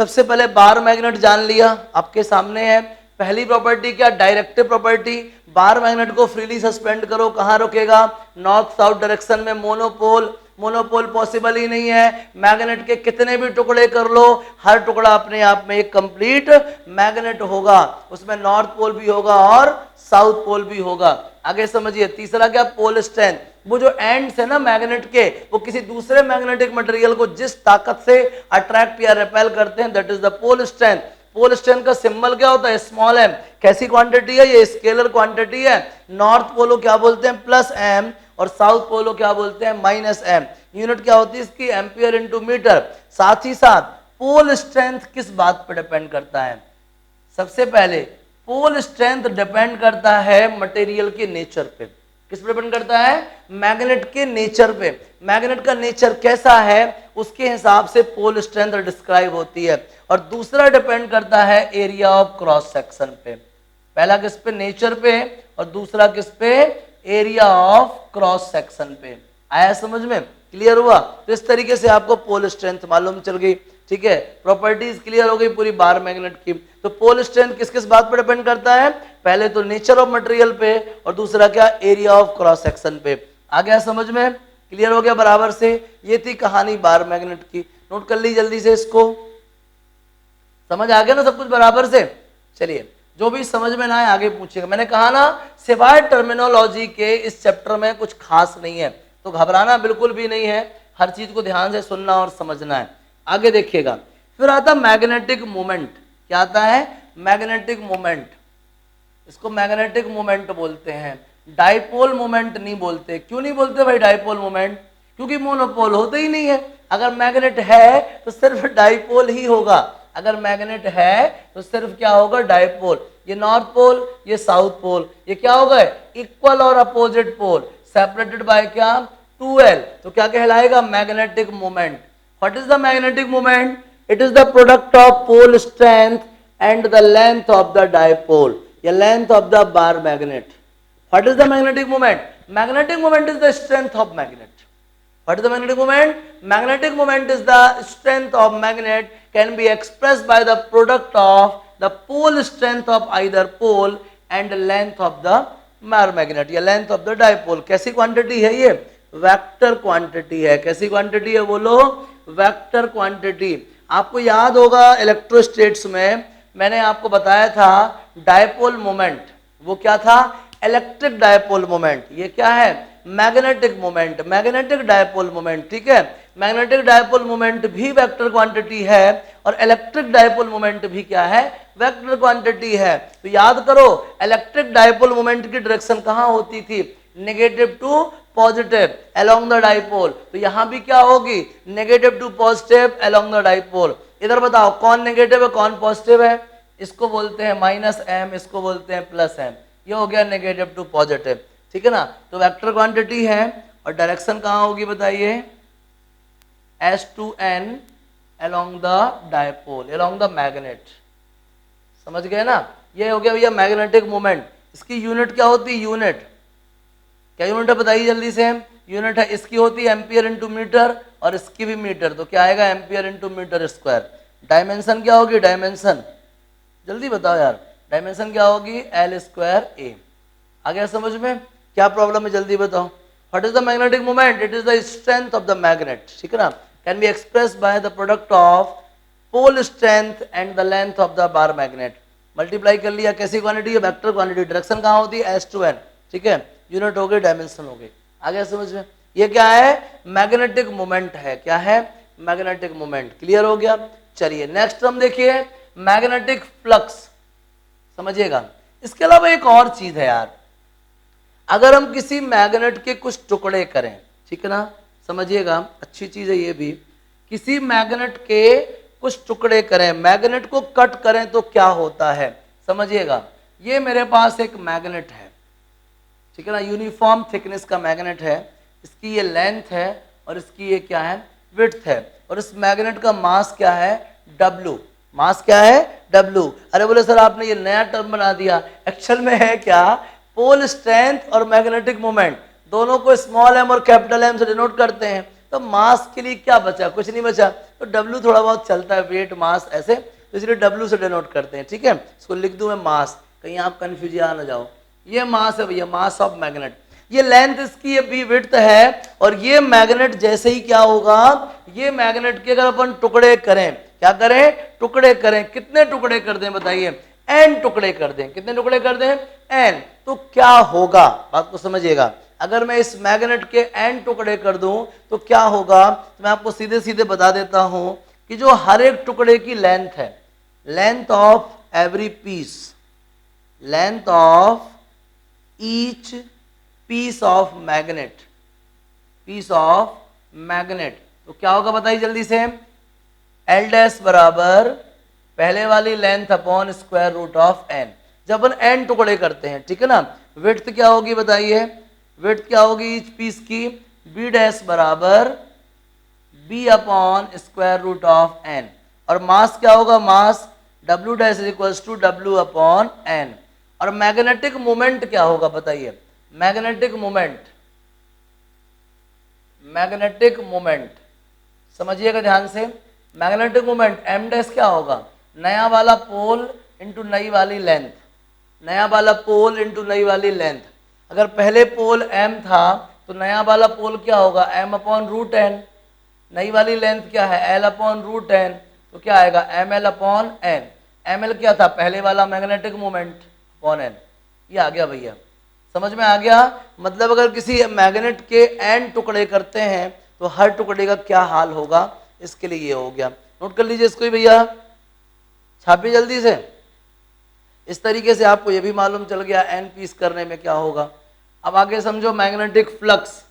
सबसे पहले बार मैग्नेट जान लिया, आपके सामने है। पहली प्रॉपर्टी क्या? Directive property. बार मैग्नेट को फ्रीली सस्पेंड करो, कहां रुकेगा? नॉर्थ साउथ डायरेक्शन में। मोनोपोल, मोनोपोल पॉसिबल ही नहीं है। मैग्नेट के कितने भी टुकड़े कर लो, हर टुकड़ा अपने आप में एक कंप्लीट मैग्नेट होगा। उसमें नॉर्थ पोल भी होगा और साउथ पोल भी होगा। आगे समझिए। तीसरा क्या? Pole strength. वो जो एंड्स है ना मैग्नेट के, वो किसी दूसरे मैग्नेटिक मटेरियल को जिस ताकत से अट्रैक्ट या रिपेल करते हैं, that is the pole strength. Pole strength का सिंबल क्या होता है? Small m. कैसी क्वांटिटी है? ये स्केलर क्वांटिटी है। नॉर्थ पोलो क्या बोलते हैं? प्लस एम, और साउथ पोलो क्या बोलते हैं? Minus M. यूनिट क्या होती है इसकी? Ampere into metre. साथ ही साथ पोल स्ट्रेंथ किस बात पर डिपेंड करता है? सबसे पहले पोल स्ट्रेंथ डिपेंड करता है मटेरियल के नेचर पे। किस पर डिपेंड करता है? मैग्नेट के नेचर पे। मैग्नेट का नेचर कैसा है, उसके हिसाब से पोल स्ट्रेंथ डिस्क्राइब होती है। और दूसरा डिपेंड करता है एरिया ऑफ क्रॉस सेक्शन पे। पहला किस पे? नेचर पे, और दूसरा किस पे? एरिया ऑफ क्रॉस सेक्शन पे। आया समझ में? क्लियर हुआ? तो इस तरीके से आपको पोल स्ट्रेंथ मालूम चल गई। ठीक है, प्रॉपर्टीज क्लियर हो गई पूरी बार मैग्नेट की। तो पोल स्ट्रेंथ किस किस बात पर डिपेंड करता है? पहले तो नेचर ऑफ मटेरियल पे, और दूसरा क्या? एरिया ऑफ क्रॉस सेक्शन पे। आ गया समझ में? क्लियर हो गया बराबर से? ये थी कहानी बार मैग्नेट की। नोट कर ली जल्दी से इसको। समझ आ गया ना सब कुछ बराबर से? चलिए, जो भी समझ में ना आए आगे पूछिएगा। मैंने कहा ना, सिवाय टर्मिनोलॉजी के इस चैप्टर में कुछ खास नहीं है, तो घबराना बिल्कुल भी नहीं है। हर चीज को ध्यान से सुनना और समझना है। आगे देखिएगा। फिर आता मैग्नेटिक मोमेंट। क्या आता है? Magnetic moment. इसको मैग्नेटिक मोमेंट बोलते हैं, डाइपोल मोमेंट नहीं बोलते। क्यों नहीं बोलते भाई डाइपोल मोमेंट? क्योंकि मोनोपोल होते ही नहीं है। अगर मैग्नेट है तो सिर्फ डाइपोल ही होगा। अगर मैग्नेट है तो सिर्फ क्या होगा? डाइपोल। ये नॉर्थ पोल, ये साउथ पोल, ये क्या हो गए? इक्वल और अपोजिट पोल, सेपरेटेड बाय क्या? 2L। तो क्या कहलाएगा? Magnetic moment. What is the magnetic moment? It is the product of pole strength and the length of the dipole, या length of the bar magnet. What is the magnetic moment? Magnetic moment is the strength of magnet. What is the magnetic moment? Magnetic moment is the strength of magnet, can be expressed by the product of the pole strength of either pole and length of the bar magnet, या length of the dipole. कैसी quantity है ये? Vector quantity है। कैसी quantity है बोलो? Vector quantity. आपको याद होगा इलेक्ट्रोस्टेट्स में मैंने आपको बताया था डाइपोल मोमेंट, वो क्या था? Electric dipole moment. ये क्या है? Magnetic moment, magnetic dipole moment. ठीक है, मैग्नेटिक डाइपोल मोमेंट भी वेक्टर क्वांटिटी है, और इलेक्ट्रिक डाइपोल मोमेंट भी क्या है? वेक्टर क्वांटिटी है। तो याद करो, इलेक्ट्रिक डाइपोल मोमेंट की डायरेक्शन कहां होती थी? Negative to positive along the dipole. तो यहां भी क्या होगी? Negative to positive along the dipole. इधर बताओ कौन नेगेटिव है कौन पॉजिटिव है? इसको बोलते हैं माइनस एम, इसको बोलते हैं प्लस एम। ये हो गया नेगेटिव टू पॉजिटिव। ठीक है ना? तो वेक्टर क्वांटिटी है, और डायरेक्शन कहां होगी बताइए? S2N along the dipole, along the magnet। समझ गए ना? ये हो गया भैया मैग्नेटिक मोमेंट। इसकी यूनिट क्या होती है? यूनिट क्या यूनिट है बताइए जल्दी से? यूनिट है, इसकी होती है एम्पियर इंटू मीटर, और इसकी भी मीटर। तो क्या आएगा? Ampere into metre square. Dimension क्या होगी? डायमेंशन जल्दी बताओ यार, डायमेंशन क्या होगी? L²A। आ गया समझ में? क्या प्रॉब्लम है जल्दी बताओ? What is the magnetic moment? It is the strength of the magnet. ठीक है ना? Can be expressed by the product of pole strength and the length of the bar magnet. Multiply कर लिया। कैसी क्वांटिटी है? Vector quantity. डायरेक्शन कहां होती है? S2N। ठीक है, यूनिट हो गई, डायमेंशन हो गई। आ गया समझ में? ये क्या है? मैग्नेटिक मोमेंट है। क्या है? Magnetic moment. क्लियर हो गया? चलिए नेक्स्ट हम देखिए मैग्नेटिक फ्लक्स, समझिएगा। इसके अलावा एक और चीज है यार, अगर हम किसी मैग्नेट के कुछ टुकड़े करें, ठीक है ना, समझिएगा, अच्छी चीज है ये भी, किसी मैग्नेट के कुछ टुकड़े करें, मैग्नेट को कट करें तो क्या होता है, समझिएगा। ये मेरे पास एक मैग्नेट है, ठीक है ना, यूनिफॉर्म थिकनेस का मैग्नेट है, इसकी ये लेंथ है और इसकी ये क्या है, विड्थ है, और इस मैग्नेट का मास क्या है, W। मास क्या है, W। अरे बोले सर आपने ये नया टर्म बना दिया, एक्चुअल में है क्या, पोल स्ट्रेंथ और मैग्नेटिक मोमेंट दोनों को स्मॉल m और कैपिटल M से डिनोट करते हैं। तो मास के लिए क्या बचा, कुछ नहीं बचा, तो W थोड़ा बहुत चलता है, वेट मास ऐसे, तो इसलिए W से डिनोट करते हैं, ठीक है। इसको लिख दूं मैं मास, कहीं आप कंफ्यूज ना जाओ। ये मास है भैया, मास ऑफ मैग्नेट, ये लेंथ इसकी ये भी विड्थ है, और ये मैग्नेट जैसे ही क्या होगा, ये मैग्नेट के अगर अपन टुकड़े करें, क्या करें, टुकड़े करें, कितने टुकड़े कर दें बताइए, n टुकड़े कर दें, कितने टुकड़े कर दें, n, तो क्या होगा, बात को समझिएगा। अगर मैं इस मैग्नेट के n टुकड़े कर दूं तो क्या होगा, तो मैं आपको सीधे सीधे बता देता हूं कि जो हर एक टुकड़े की लेंथ है, length of every piece, length of each piece of magnet, piece of magnet, तो क्या होगा बताइए जल्दी से, L डैश बराबर पहले वाली length upon square root of n, जब अपन n टुकड़े करते हैं, ठीक है ना। विड्थ क्या होगी बताइए, विड्थ क्या होगी ईच पीस की, B डैश बराबर B upon square root of n, और मास क्या होगा, mass W dash is equal to W upon n, और मैग्नेटिक मोमेंट क्या होगा बताइए, मैग्नेटिक मोमेंट, मैग्नेटिक मोमेंट समझिएगा ध्यान से, मैग्नेटिक मोमेंट m डैश क्या होगा, नया वाला पोल इंटू नई वाली लेंथ, नया वाला पोल इंटू नई वाली लेंथ। अगर पहले पोल m था तो नया वाला पोल क्या होगा, m अपॉन रूट n, नई वाली लेंथ क्या है, l अपॉन रूट n, तो क्या आएगा ml अपॉन n। ml क्या था, पहले वाला मैग्नेटिक मोमेंट अपॉन n, ये आ गया भैया, समझ में आ गया। मतलब अगर किसी मैग्नेट के n टुकड़े करते हैं तो हर टुकड़े का क्या हाल होगा, इसके लिए ये हो गया, नोट कर लीजिए इसको भैया, छापिए जल्दी से। इस तरीके से आपको ये भी मालूम चल गया n पीस करने में क्या होगा। अब आगे समझो मैग्नेटिक फ्लक्स,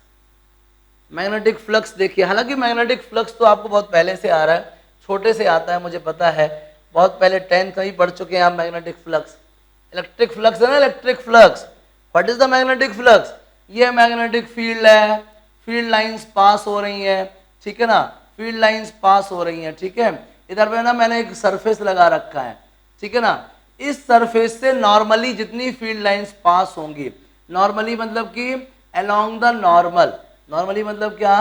मैग्नेटिक फ्लक्स देखिए, हालांकि मैग्नेटिक फ्लक्स तो आपको बहुत पहले से आ रहा है, छोटे से आता है मुझे पता है, बहुत पहले 10th ही पढ़ चुके हैं आप मैग्नेटिक फ्लक्स। इलेक्ट्रिक फ्लक्स है ना, electric flux, what is the magnetic flux, ये मैग्नेटिक फील्ड है, फील्ड लाइंस पास हो रही है, ठीक है ना, फील्ड लाइंस पास हो रही हैं, ठीक है। इधर पे ना मैंने एक सरफेस लगा रखा है, ठीक है ना, इस सरफेस से नॉर्मली जितनी फील्ड लाइंस पास होंगी, नॉर्मली मतलब कि अलोंग द नॉर्मल, नॉर्मली मतलब क्या,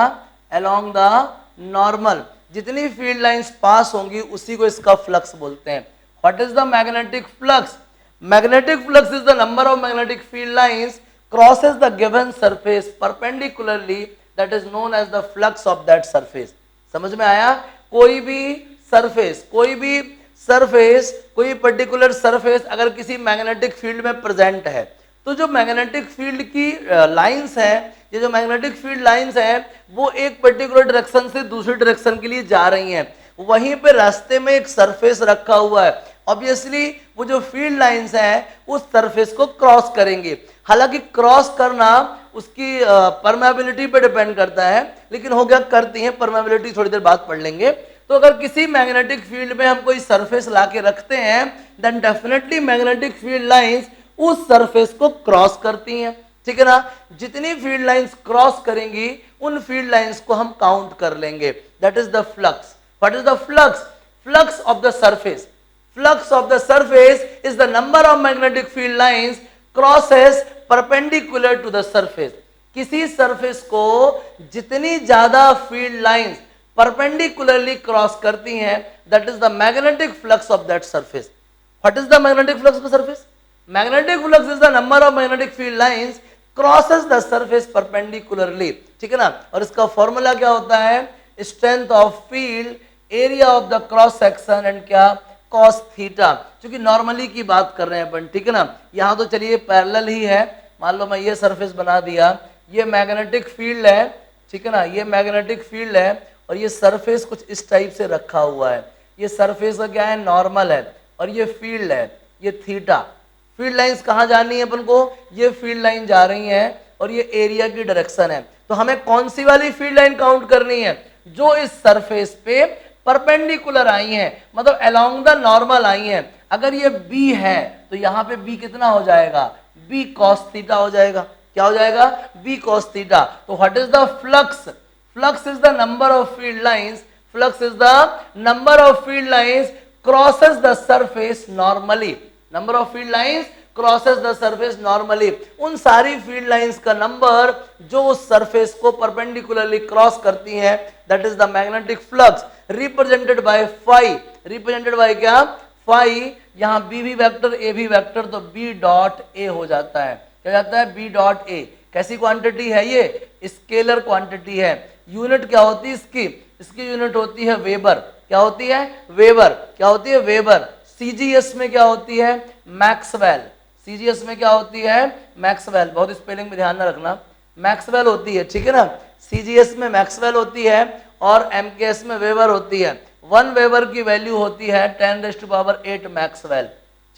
अलोंग द नॉर्मल जितनी फील्ड लाइंस पास होंगी उसी को इसका फ्लक्स बोलते हैं। What is the magnetic flux, magnetic flux is the number of magnetic field lines crosses the given surface perpendicularly, that is known as the flux of that surface। समझ में आया, कोई भी सरफेस, कोई भी सरफेस, कोई पर्टिकुलर सरफेस अगर किसी मैग्नेटिक फील्ड में प्रेजेंट है तो जो मैग्नेटिक फील्ड की लाइंस है, ये जो मैग्नेटिक फील्ड लाइंस है वो एक पर्टिकुलर डायरेक्शन से दूसरी डायरेक्शन के लिए जा रही हैं, वहीं पे रास्ते में एक सरफेस रखा हुआ है, ऑब्वियसली वो जो फील्ड लाइंस हैं उस सरफेस को क्रॉस करेंगे। हालांकि क्रॉस करना उसकी परमेबिलिटी पे डिपेंड करता है, लेकिन हो गया करती हैं, परमेबिलिटी थोड़ी देर बाद पढ़ लेंगे। तो अगर किसी मैग्नेटिक फील्ड में हम कोई सरफेस ला के रखते हैं then definitely magnetic field lines उस सरफेस को क्रॉस करती हैं, ठीक है ना। जितनी फील्ड लाइंस क्रॉस करेंगी उन फील्ड लाइंस को हम काउंट कर लेंगे, that is the flux. What is the flux, flux of the surface, flux of the surface is the number of magnetic field lines crosses perpendicular to the surface। किसी surface को जितनी ज्यादा field lines perpendicularly cross करती हैं that is the magnetic flux of that surface। What is the magnetic flux of the surface? Magnetic flux is the number of magnetic field lines crosses the surface perpendicularly, ठीक है ना। और इसका formula क्या होता है, strength of field, area of the cross section and क्या, cos theta, क्योंकि नॉर्मली की बात कर रहे हैं अपन, ठीक है ना। यहाँ तो चलिए पैरेलल ही है, मान लो मैं ये सरफेस बना दिया, ये मैग्नेटिक फील्ड है, ठीक है ना, ये मैग्नेटिक फील्ड है और ये सरफेस कुछ इस टाइप से रखा हुआ है, ये सरफेस का क्या है, नॉर्मल है, और ये फील्ड है, ये थीटा। फील्ड लाइंस कहाँ जानी है अपन को, ये फील्ड लाइन जा रही है और ये एरिया की डायरेक्शन है। तो हमें कौन सी वाली फील्ड लाइन काउंट करनी है, जो इस सरफेस पे परपेंडिकुलर आई है, मतलब अलोंग द नॉर्मल आई है। अगर ये बी है तो यहाँ पे बी कितना हो जाएगा, बी कॉस थीटा हो जाएगा। क्या हो जाएगा, बी कॉस थीटा। तो what is the flux, flux is the number of field lines, flux is the number of field lines crosses the surface normally, number of field lines crosses the surface normally. उन सारी field lines का number जो उस surface को perpendicularly cross करती हैं, that is the magnetic flux, represented by phi. Represented by क्या, phi. यहां बी भी वेक्टर ए भी वेक्टर, तो बी डॉट ए हो जाता है। क्या जाता है, बी डॉट ए। कैसी क्वांटिटी है ये, स्केलर क्वांटिटी है। यूनिट क्या होती है इसकी, इसकी यूनिट होती है वेबर। क्या होती है, वेबर। क्या होती है, वेबर। सीजीएस में क्या होती है, मैक्सवेल। सीजीएस में क्या होती है, मैक्सवेल। बहुत स्पेलिंग में ध्यान ना रखना, मैक्सवेल होती है, ठीक है ना। सीजीएस में मैक्सवेल होती है और एमकेएस में वेबर होती है। 1 वेबर की वैल्यू होती है 10⁸ मैक्सवेल,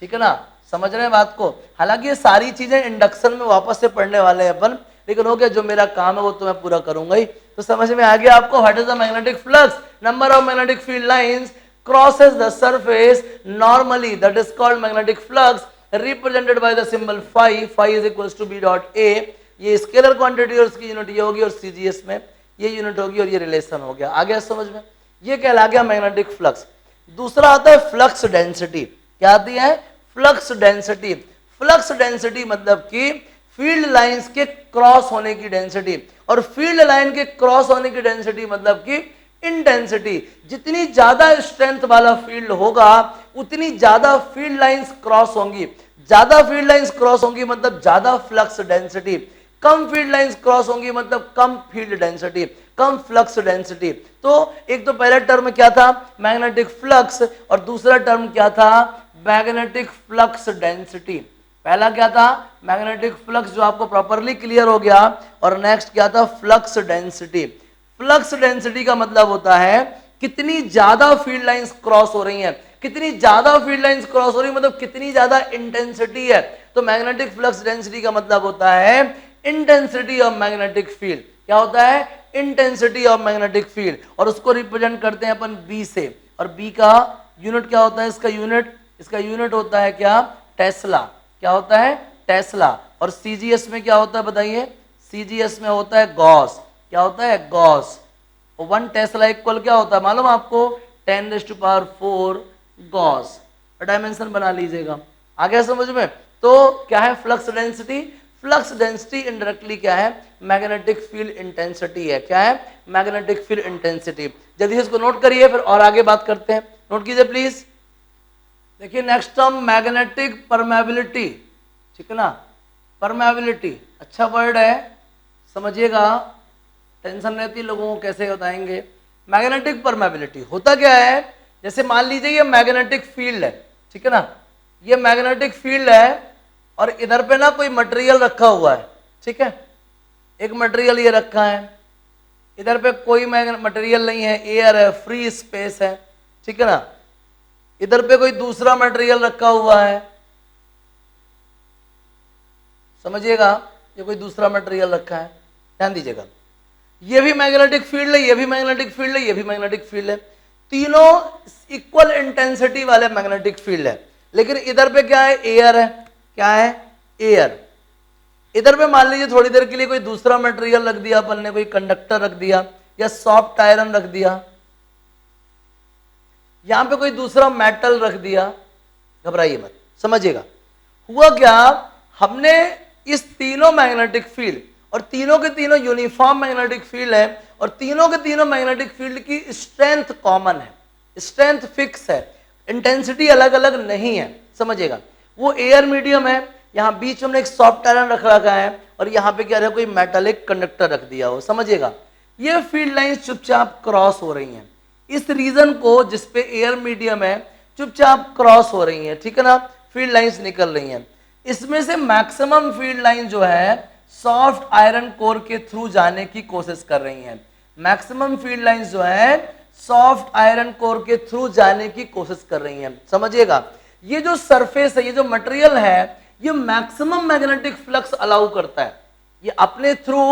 ठीक है ना। समझ रहे हैं बात को। हालांकि ये सारी चीजें इंडक्शन में वापस से पढ़ने वाले हैं अपन, लेकिन हो गया, जो मेरा काम है वो तो मैं पूरा करूंगा ही। तो समझ में आ गया आपको, what is the magnetic flux, number of magnetic field lines crosses the surface normally, that is called magnetic flux, represented by the symbol phi. Phi is equals to b dot a. ये scalar quantity और इसकी unit ये होगी, और CGS में ये unit होगी, और ये रिलेशन हो गया। आ गया समझ में, ये कहला गया मैग्नेटिक फ्लक्स। दूसरा आता है फ्लक्स डेंसिटी। क्या आती है, फ्लक्स डेंसिटी। फ्लक्स डेंसिटी मतलब कि फील्ड लाइंस के क्रॉस होने की डेंसिटी, और फील्ड लाइन के क्रॉस होने की डेंसिटी मतलब कि इंटेंसिटी। जितनी ज्यादा स्ट्रेंथ वाला फील्ड होगा उतनी ज्यादा फील्ड लाइंस क्रॉस होंगी। ज्यादा फील्ड लाइंस क्रॉस होंगी मतलब ज्यादा फ्लक्स डेंसिटी। कम फील्ड लाइंस क्रॉस होंगी मतलब कम फील्ड डेंसिटी, कम फ्लक्स डेंसिटी। तो एक तो पहला टर्म क्या था, मैग्नेटिक फ्लक्स, और दूसरा टर्म क्या था, मैग्नेटिक फ्लक्स डेंसिटी। पहला क्या था, मैग्नेटिक फ्लक्स, जो आपको प्रॉपरली क्लियर हो गया, और नेक्स्ट क्या था, फ्लक्स डेंसिटी। फ्लक्स डेंसिटी का मतलब होता है कितनी ज्यादा फील्ड लाइंस क्रॉस हो रही हैं। कितनी ज्यादा फील्ड लाइंस क्रॉस हो रही है मतलब कितनी ज्यादा इंटेंसिटी है। तो मैग्नेटिक फ्लक्स डेंसिटी का मतलब होता है इंटेंसिटी ऑफ मैग्नेटिक फील्ड। क्या होता है, इंटेंसिटी ऑफ मैग्नेटिक फील्ड, और उसको रिप्रेजेंट करते हैं अपन बी से। और बी का यूनिट क्या होता है, इसका यूनिट होता है क्या, टेस्ला। क्या होता है, टेस्ला। और सीजीएस में क्या होता है बताइए, सीजीएस में होता है गॉस। क्या होता है, गॉस। 1 टेस्ला इक्वल क्या होता है मालूम आपको, 10⁴ गॉस। डायमेंशन बना लीजिएगा। आ गया समझ में। तो क्या है flux density, flux density indirectly क्या है, मैग्नेटिक फील्ड इंटेंसिटी है। क्या है, मैग्नेटिक फील्ड इंटेंसिटी। जल्दी से इसको नोट करिए, फिर और आगे बात करते हैं। नोट कीजिए प्लीज। देखिए नेक्स्ट टर्म मैग्नेटिक परमेबिलिटी, ठीक है ना। परमेबिलिटी अच्छा वर्ड है, समझिएगा, टेंशन रहती है लोगों को कैसे बताएंगे। मैग्नेटिक परमेबिलिटी होता क्या है, जैसे मान लीजिए ये मैग्नेटिक फील्ड है, ठीक है ना। ये मैग्नेटिक फील्ड है और इधर पे ना कोई मटेरियल रखा हुआ है, ठीक है। एक मटेरियल ये रखा है, इधर पे कोई मटेरियल नहीं है, एयर है, फ्री स्पेस है, ठीक है ना। इधर पे कोई दूसरा मटेरियल रखा हुआ है, समझिएगा, ये कोई दूसरा मटेरियल रखा है, ध्यान दीजिएगा। ये भी मैग्नेटिक फील्ड है, ये भी मैग्नेटिक फील्ड है, ये भी मैग्नेटिक फील्ड है। तीनों इक्वल इंटेंसिटी वाले मैग्नेटिक फील्ड है। लेकिन इधर पे क्या है, एयर है। क्या है, एयर। इधर पे मान लीजिए थोड़ी देर के लिए कोई दूसरा मटेरियल रख दिया अपन ने, कोई कंडक्टर रख दिया या सॉफ्ट आयरन रख दिया, यहां पे कोई दूसरा मेटल रख दिया, घबराइए मत, समझिएगा। हुआ क्या, हमने इस तीनों मैग्नेटिक फील्ड, और तीनों के तीनों यूनिफॉर्म मैग्नेटिक फील्ड है, और तीनों के तीनों मैग्नेटिक फील्ड की स्ट्रेंथ कॉमन है, स्ट्रेंथ फिक्स है, इंटेंसिटी अलग अलग नहीं है, समझिएगा। वो एयर मीडियम है, यहाँ बीच में हमने एक सॉफ्ट आयरन रख रखा है, और यहाँ पे क्या है, कोई मेटालिक कंडक्टर रख दिया हो, समझिएगा। ये फील्ड लाइंस चुपचाप क्रॉस हो रही हैं इस रीजन को जिसपे एयर मीडियम है, चुपचाप क्रॉस हो रही है, ठीक है ना, फील्ड लाइंस निकल रही हैं। इसमें से मैक्सिमम फील्ड लाइन जो है सॉफ्ट आयरन कोर के थ्रू जाने की कोशिश कर रही हैं। मैक्सिमम फील्ड लाइंस जो है सॉफ्ट आयरन कोर के थ्रू जाने की कोशिश कर रही हैं। समझिएगा, ये जो सरफेस है, ये जो मटेरियल है, ये मैक्सिमम मैग्नेटिक फ्लक्स अलाउ करता है। ये अपने through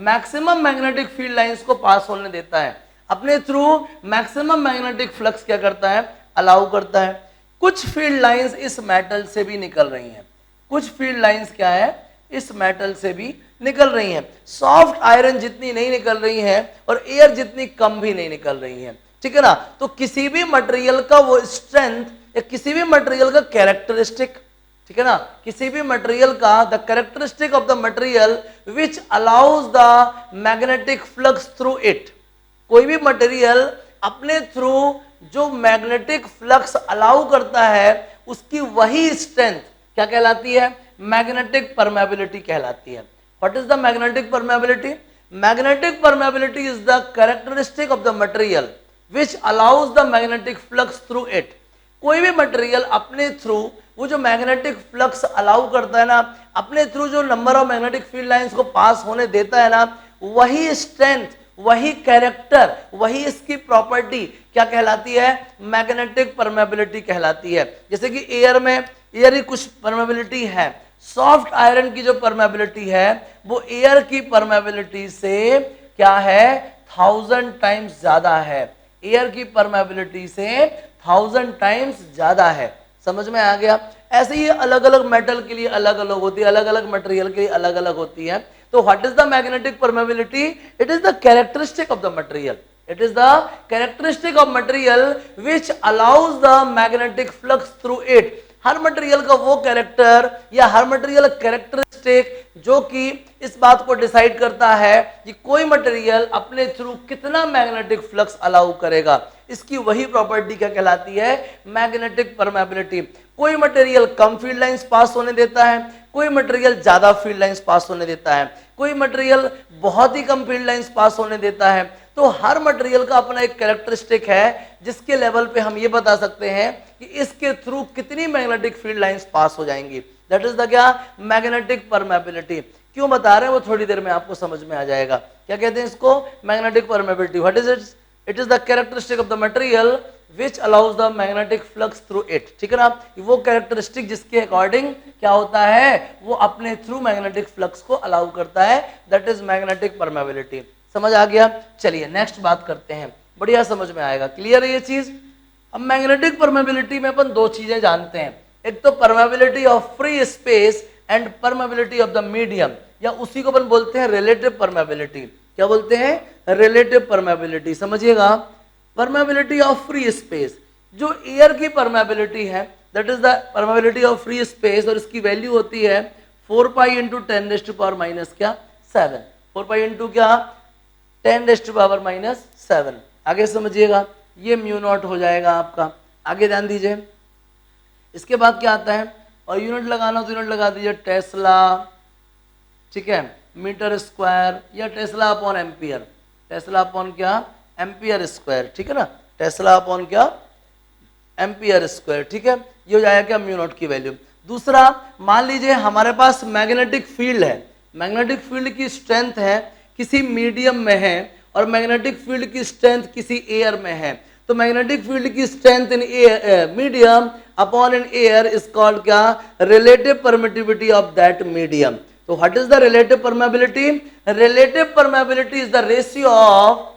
maximum magnetic field lines को पास होने देता है, अपने थ्रू मैक्सिमम मैग्नेटिक फ्लक्स क्या करता है, अलाउ करता है। कुछ फील्ड लाइंस इस मेटल से भी निकल रही हैं, कुछ फील्ड लाइंस क्या है, इस मेटल से भी निकल रही हैं। सॉफ्ट आयरन जितनी नहीं निकल रही है और एयर जितनी कम भी नहीं निकल रही है, ठीक है ना। तो किसी भी मटेरियल का वो स्ट्रेंथ या किसी भी मटेरियल का कैरेक्टरिस्टिक, ठीक है ना, किसी भी मटेरियल का the characteristic of the material which allows the magnetic flux through it, कोई भी मटेरियल अपने थ्रू जो मैग्नेटिक फ्लक्स अलाउ करता है उसकी वही स्ट्रेंथ क्या कहलाती है, मैग्नेटिक परमेबिलिटी कहलाती है। What is the magnetic permeability? Magnetic permeability is the characteristic of the material which allows the magnetic flux through it. कोई भी मटेरियल अपने थ्रू वो जो मैग्नेटिक फ्लक्स अलाउ करता है ना, अपने थ्रू जो number of magnetic field lines को पास होने देता है ना, वही स्ट्रेंथ, वही कैरेक्टर, वही इसकी प्रॉपर्टी क्या कहलाती है, मैग्नेटिक परमेबिलिटी कहलाती है। जैसे कि एयर में, एयर की कुछ परमेबिलिटी है, सॉफ्ट आयरन की जो परमेबिलिटी है वो एयर की परमेबिलिटी से क्या है, 1000 टाइम्स ज्यादा है, एयर की परमेबिलिटी से 1000 टाइम्स ज्यादा है। समझ में आ गया? ऐसे ही अलग अलग मेटल के लिए अलग अलग होती है, अलग अलग मटेरियल के लिए अलग अलग होती है। तो what is the magnetic permeability? It is the characteristic of the material, it is the characteristic of material which allows the magnetic flux through it. Her material का वो कैरेक्टर या हर मटेरियल कैरेक्टरिस्टिक जो कि इस बात को डिसाइड करता है कि कोई मटेरियल अपने थ्रू कितना मैग्नेटिक फ्लक्स अलाउ करेगा, इसकी वही प्रॉपर्टी क्या कहलाती है, मैग्नेटिक परमेबिलिटी। कोई मटेरियल कम फील्ड लाइंस पास होने देता है, कोई मटेरियल ज्यादा फील्ड लाइंस पास होने देता है, कोई मटेरियल बहुत ही कम फील्ड लाइंस पास होने देता है। तो हर मटेरियल का अपना एक कैरेक्टरिस्टिक है जिसके लेवल पे हम ये बता सकते हैं कि इसके थ्रू कितनी मैग्नेटिक फील्ड लाइंस पास हो जाएंगी। दैट इज द क्या, मैग्नेटिक परमेबिलिटी। क्यों बता रहे हैं वो थोड़ी देर में आपको समझ में आ जाएगा। क्या कहते हैं इसको, magnetic permeability. What is it? It is the characteristic of the material which allows the magnetic flux through it, ठीक है ना। वो कैरेक्टरिस्टिक जिसके अकॉर्डिंग क्या होता है, वो अपने थ्रू मैग्नेटिक फ्लक्स को अलाउ करता है, दैट इज मैग्नेटिक परमेबिलिटी। समझ आ गया? चलिए नेक्स्ट बात करते हैं, बढ़िया समझ में आएगा, क्लियर है ये चीज। अब मैग्नेटिक परमेबिलिटी में अपन दो चीजें जानते हैं, एक तो permeability of free space and permeability of the medium, या उसी को अपन बोलते हैं रिलेटिव परमेबिलिटी। क्या बोलते हैं, रिलेटिव परमेबिलिटी। समझिएगा, परमेबिलिटी ऑफ फ्री स्पेस, जो एयर की परमेबिलिटी है that is the permeability of free space, और इसकी वैल्यू होती है 4 पाई इंटू 10⁻⁻ क्या 7, 4 पाई इंटू क्या 10⁻⁻7। आगे समझिएगा, ये म्यू नॉट हो जाएगा आपका। आगे ध्यान दीजिए, इसके बाद क्या आता है, और यूनिट लगाना तो यूनिट लगा दीजिए टेस्ला, ठीक है, मीटर स्क्वायर या Tesla upon ampere, Tesla upon क्या एम्पियर स्क्वायर, ठीक है ना, टेस्ला अपॉन क्या एम्पियर स्क्वायर, ठीक है। ये हो जाएगा क्या, म्यू नॉट की वैल्यू। दूसरा, मान लीजिए हमारे पास मैग्नेटिक फील्ड है, मैग्नेटिक फील्ड की स्ट्रेंथ है किसी मीडियम में है और मैग्नेटिक फील्ड की स्ट्रेंथ किसी एयर में है, तो मैग्नेटिक फील्ड की strength in medium upon in air is called क्या, relative permittivity of that medium. तो what is the relative permeability? Relative permeability is the ratio of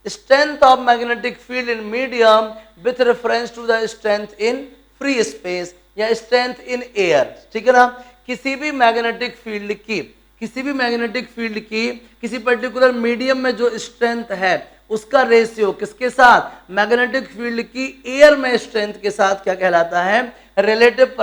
strength of magnetic field in medium with reference to the strength in free space या strength in air, ठीक है ना। किसी भी magnetic field की, किसी भी मैग्नेटिक फील्ड की किसी पर्टिकुलर मीडियम में जो स्ट्रेंथ है उसका रेशियो किसके साथ, मैग्नेटिक फील्ड की एयर में स्ट्रेंथ के साथ क्या कहलाता है, रिलेटिव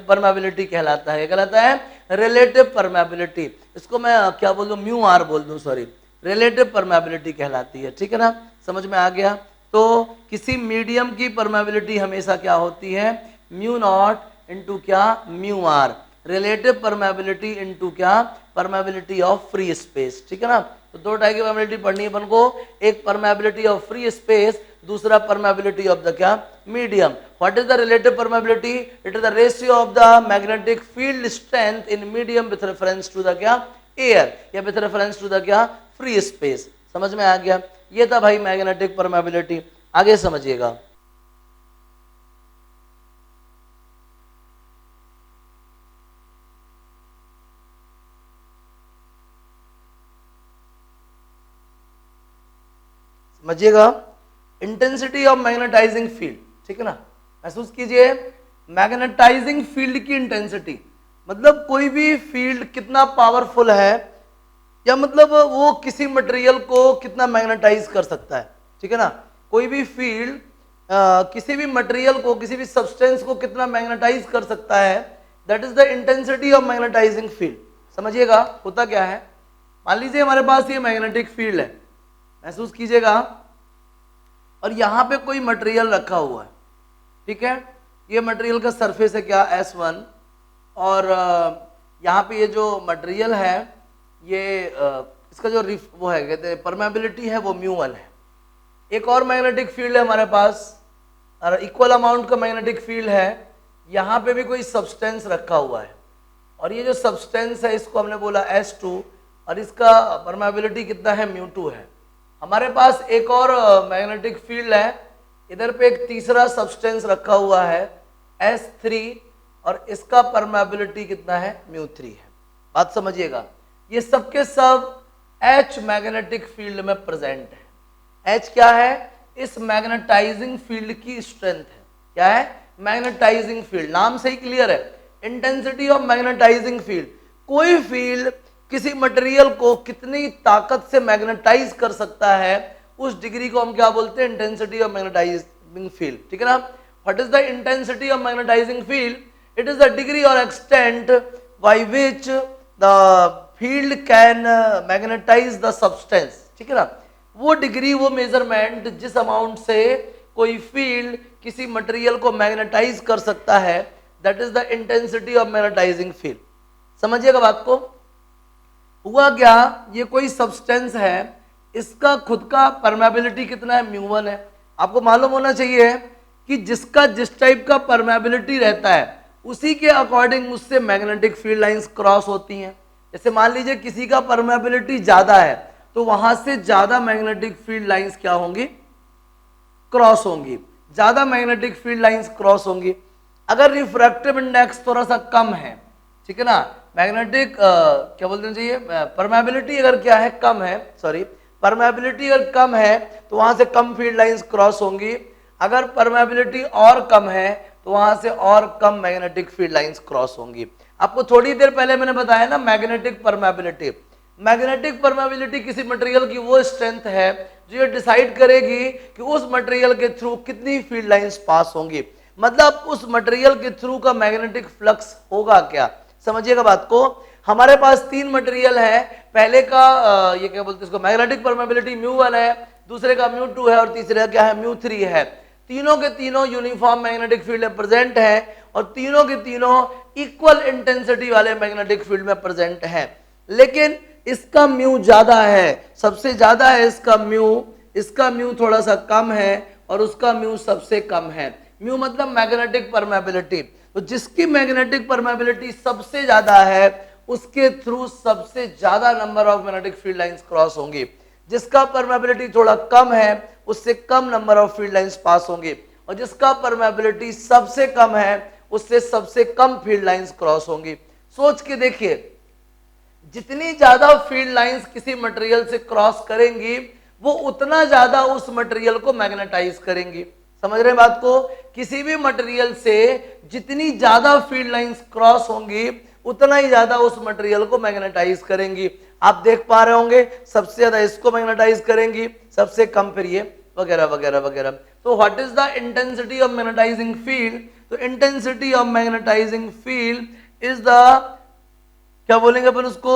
परमेबिलिटी कहलाता है। क्या कहलाता है, रिलेटिव परमेबिलिटी। इसको मैं क्या बोल दूं, म्यू आर बोल दूं, सॉरी, रिलेटिव परमेबिलिटी कहलाती है, ठीक है ना। समझ में आ गया? तो किसी मीडियम की परमेबिलिटी हमेशा क्या होती है, म्यू नॉट इंटू क्या mu r, relative permeability into क्या परमेबिलिटी ऑफ फ्री स्पेस, ठीक है ना। तो दो टाइप की परमेबिलिटी पढ़नी है अपन को, एक परमेबिलिटी ऑफ फ्री स्पेस, दूसरा परमेबिलिटी ऑफ द क्या medium. What is the relative permeability? It is the ratio of the magnetic field strength in medium with reference to the क्या एयर या विथ रेफरेंस टू द क्या free space. समझ में आ गया? ये था भाई मैग्नेटिक परमेबिलिटी। आगे समझिएगा। समझिएगा, इंटेंसिटी ऑफ मैग्नेटाइजिंग फील्ड, ठीक है ना। महसूस कीजिए मैग्नेटाइजिंग फील्ड की इंटेंसिटी, मतलब कोई भी फील्ड कितना पावरफुल है, या मतलब वो किसी मटेरियल को कितना मैग्नेटाइज कर सकता है, ठीक है ना। कोई भी फील्ड किसी भी मटेरियल को, किसी भी सब्सटेंस को कितना मैग्नेटाइज कर सकता है, that is the intensity of magnetising field. समझिएगा होता क्या है, मान लीजिए हमारे पास ये मैग्नेटिक फील्ड है, महसूस कीजिएगा, और यहां पे कोई मटेरियल रखा हुआ है, ठीक है। ये मटेरियल का सरफेस है क्या, S1, और यहाँ पे ये जो मटेरियल है ये इसका जो वो है कहते हैं परमेबिलिटी है वो μ1 है। एक और मैग्नेटिक फील्ड है हमारे पास, और इक्वल अमाउंट का मैग्नेटिक फील्ड है, यहाँ पे भी कोई सब्सटेंस रखा हुआ है, और ये जो सब्सटेंस है इसको हमने बोला S2, और इसका परमेबिलिटी कितना है, μ2 है। हमारे पास एक और मैग्नेटिक फील्ड है, इधर पे एक तीसरा सब्सटेंस रखा हुआ है S3, और इसका परमेबिलिटी कितना है, μ3 है। बात समझिएगा, ये सब के सब H मैग्नेटिक फील्ड में प्रेजेंट है। H क्या है, इस मैग्नेटाइजिंग फील्ड की स्ट्रेंथ है। क्या है, मैग्नेटाइजिंग फील्ड, नाम से ही क्लियर है, इंटेंसिटी ऑफ मैग्नेटाइजिंग फील्ड। कोई फील्ड किसी मटेरियल को कितनी ताकत से मैग्नेटाइज कर सकता है, उस डिग्री को हम क्या बोलते हैं, इंटेंसिटी ऑफ मैग्नेटाइजिंग फील्ड, ठीक है ना। What is the intensity of magnetising field, it is the degree और extent by which the field can magnetise the substance, ठीक है ना। वो डिग्री, वो मेजरमेंट जिस अमाउंट से कोई फील्ड किसी मटेरियल को मैग्नेटाइज कर सकता है, that is the intensity of magnetising field. समझिएगा बात को। हुआ क्या, ये कोई सब्सटेंस है, इसका खुद का परमेबिलिटी कितना है, μ1 है। आपको मालूम होना चाहिए कि जिसका जिस टाइप का परमेबिलिटी रहता है उसी के अकॉर्डिंग उससे मैग्नेटिक फील्ड लाइंस क्रॉस होती हैं। जैसे मान लीजिए किसी का परमेबिलिटी ज्यादा है तो वहां से ज्यादा मैग्नेटिक फील्ड लाइंस क्या होंगी, क्रॉस होंगी, ज्यादा मैग्नेटिक फील्ड लाइंस क्रॉस होंगी। अगर रिफ्रैक्टिव इंडेक्स थोड़ा सा कम है, ठीक है ना, मैग्नेटिक क्या बोलते चाहिए, परमेबिलिटी अगर क्या है, कम है, सॉरी, परमेबिलिटी अगर कम है तो वहां से कम फील्ड लाइंस क्रॉस होंगी। अगर परमेबिलिटी और कम है तो वहां से और कम मैग्नेटिक फील्ड लाइंस क्रॉस होंगी। आपको थोड़ी देर पहले मैंने बताया ना, मैग्नेटिक परमेबिलिटी, मैग्नेटिक परमेबिलिटी किसी मटेरियल की वो स्ट्रेंथ है जो ये डिसाइड करेगी कि उस मटेरियल के थ्रू कितनी फील्ड लाइंस पास होंगी, मतलब उस मटेरियल के थ्रू का मैग्नेटिक फ्लक्स होगा क्या। समझिएगा बात को। हमारे पास तीन मटेरियल है, पहले का ये क्या बोलते हैं इसको, मैग्नेटिक परमेबिलिटी μ1 है, दूसरे का μ2 है, और तीसरे का क्या है, μ3 है। तीनों के तीनों यूनिफॉर्म मैग्नेटिक फील्ड में प्रेजेंट है, और तीनों के तीनों इक्वल इंटेंसिटी वाले मैग्नेटिक फील्ड में प्रेजेंट है। लेकिन इसका म्यू ज्यादा है, सबसे ज्यादा है इसका म्यू, इसका म्यू थोड़ा सा कम है, और उसका म्यू सबसे कम है। म्यू मतलब मैग्नेटिक परमेबिलिटी। तो जिसकी मैग्नेटिक परमेबिलिटी सबसे ज्यादा है उसके थ्रू सबसे ज्यादा number of magnetic field lines cross होंगी। जिसका परमेबिलिटी थोड़ा कम है उससे कम number of field lines pass होंगे, और जिसका परमेबिलिटी सबसे कम है उससे सबसे कम फील्ड लाइंस क्रॉस होंगी। सोच के देखिए, जितनी ज्यादा फील्ड लाइंस किसी मटेरियल से क्रॉस करेंगी वो उतना ज्यादा उस मटेरियल को मैग्नेटाइज करेंगी। समझ रहे हैं बात को। किसी भी मटेरियल से जितनी ज्यादा फील्ड लाइंस क्रॉस होंगी उतना ही ज्यादा उस मटेरियल को मैग्नेटाइज करेंगी। आप देख पा रहे होंगे, सबसे ज्यादा इसको मैग्नेटाइज करेंगी, सबसे कम फिर ये, वगैरह वगैरह वगैरह। तो what is the intensity of magnetising field, तो intensity of magnetising field is the, क्या बोलेंगे अपन उसको,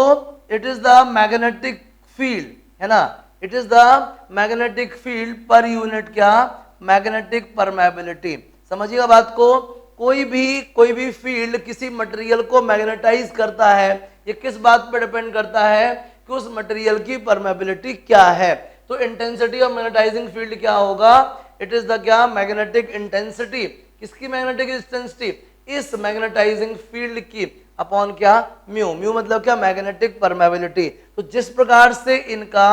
it is the magnetic field, है ना, it is the magnetic field per unit क्या, मैग्नेटिक परमेबिलिटी। समझिएगा बात को। कोई भी फील्ड किसी मटेरियल को मैग्नेटाइज करता है, ये किस बात पर डिपेंड करता है कि उस मटेरियल की परमेबिलिटी क्या है। तो इंटेंसिटी ऑफ मैग्नेटाइजिंग फील्ड क्या होगा, इट इज द क्या, मैग्नेटिक इंटेंसिटी, किसकी मैग्नेटिक इंटेंसिटी, इस मैग्नेटाइजिंग फील्ड की अपॉन क्या, म्यू। म्यू मतलब क्या, मैग्नेटिक परमेबिलिटी। तो जिस प्रकार से इनका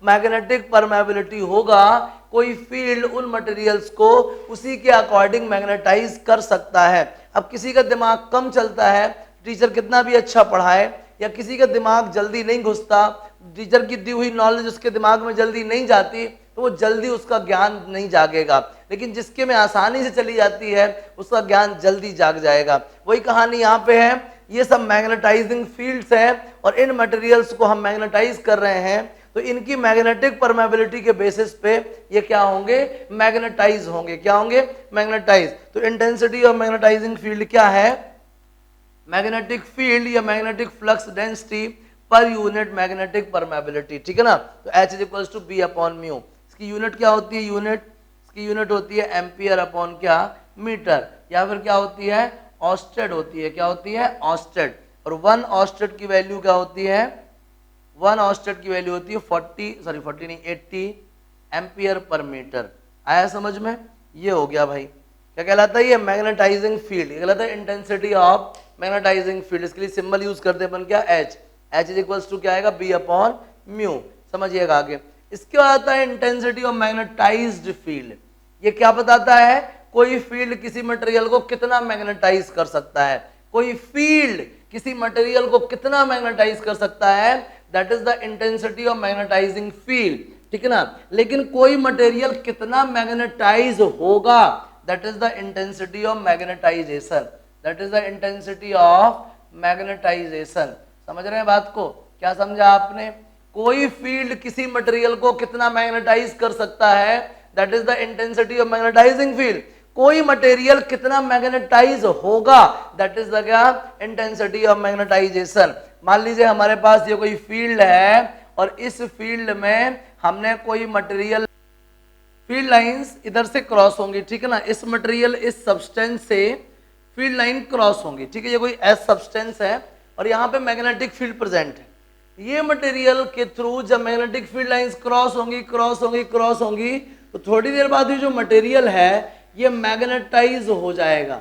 मैग्नेटिक परमेबिलिटी होगा, कोई फील्ड उन मटेरियल्स को उसी के अकॉर्डिंग मैग्नेटाइज कर सकता है। अब किसी का दिमाग कम चलता है, टीचर कितना भी अच्छा पढ़ाए, या किसी का दिमाग जल्दी नहीं घुसता, टीचर की दी हुई नॉलेज उसके दिमाग में जल्दी नहीं जाती, तो वो जल्दी उसका ज्ञान नहीं जागेगा। लेकिन जिसके में आसानी से चली जाती है उसका ज्ञान जल्दी जाग जाएगा। वही कहानी यहाँ पे है, ये सब मैग्नेटाइजिंग फील्ड्स हैं और इन मटेरियल्स को हम मैग्नेटाइज कर रहे हैं, तो इनकी मैग्नेटिक परमेबिलिटी के बेसिस पे ये क्या होंगे, मैग्नेटाइज होंगे। क्या होंगे, मैग्नेटाइज। तो इंटेंसिटी ऑफ मैग्नेटाइजिंग फील्ड क्या है, मैग्नेटिक फील्ड या magnetic flux density per unit magnetic permeability, ठीक है ना। तो H is equals to B upon mu. इसकी यूनिट क्या होती है, इसकी यूनिट होती है एम्पियर अपॉन क्या, मीटर, या फिर क्या होती है, ऑस्टेड होती है। क्या होती है, ऑस्टेड। और 1 ऑस्टेड की वैल्यू क्या होती है, 1 ऑस्टेड की वैल्यू होती है 80 एम्पियर पर मीटर। आया समझ में, ये हो गया भाई। क्या कहलाता है ये, मैग्नेटाइजिंग फील्ड। ये कहलाता है इंटेंसिटी ऑफ मैग्नेटाइजिंग फील्ड। इसके लिए सिंबल यूज करते हैं अपन क्या, H इज इक्वल्स टू क्या आएगा, बी अपॉन म्यू। समझिएगा आगे। इसके बाद आता है इंटेंसिटी ऑफ मैग्नेटाइज्ड फील्ड। ये क्या बताता है, कोई फील्ड किसी मटेरियल को कितना मैग्नेटाइज कर सकता है, कोई फील्ड किसी मटेरियल को कितना मैग्नेटाइज कर सकता है, that is the intensity of magnetising field, ठीक है ना। लेकिन कोई मटेरियल कितना मैग्नेटाइज होगा, that is the intensity of magnetization, that is the intensity of magnetization. समझ रहे हैं बात को, क्या समझा आपने, कोई फील्ड किसी मटेरियल को कितना मैग्नेटाइज कर सकता है, that is the intensity of magnetising field. कोई मटेरियल कितना मैग्नेटाइज होगा, दैट इज द क्या, इंटेंसिटी ऑफ मैग्नेटाइजेशन। मान लीजिए हमारे पास ये कोई फील्ड है और इस फील्ड में हमने कोई मटेरियल, फील्ड लाइंस इधर से क्रॉस होंगी, ठीक है ना। इस मटेरियल इस सब्सटेंस से फील्ड लाइन क्रॉस होंगी, ठीक है। ये कोई एस सब्सटेंस है और यहाँ पे मैग्नेटिक फील्ड प्रेजेंट है। ये मटेरियल के थ्रू जब मैग्नेटिक फील्ड लाइंस क्रॉस होंगी, तो थोड़ी देर बाद ये जो मटेरियल है ये मैग्नेटाइज हो जाएगा।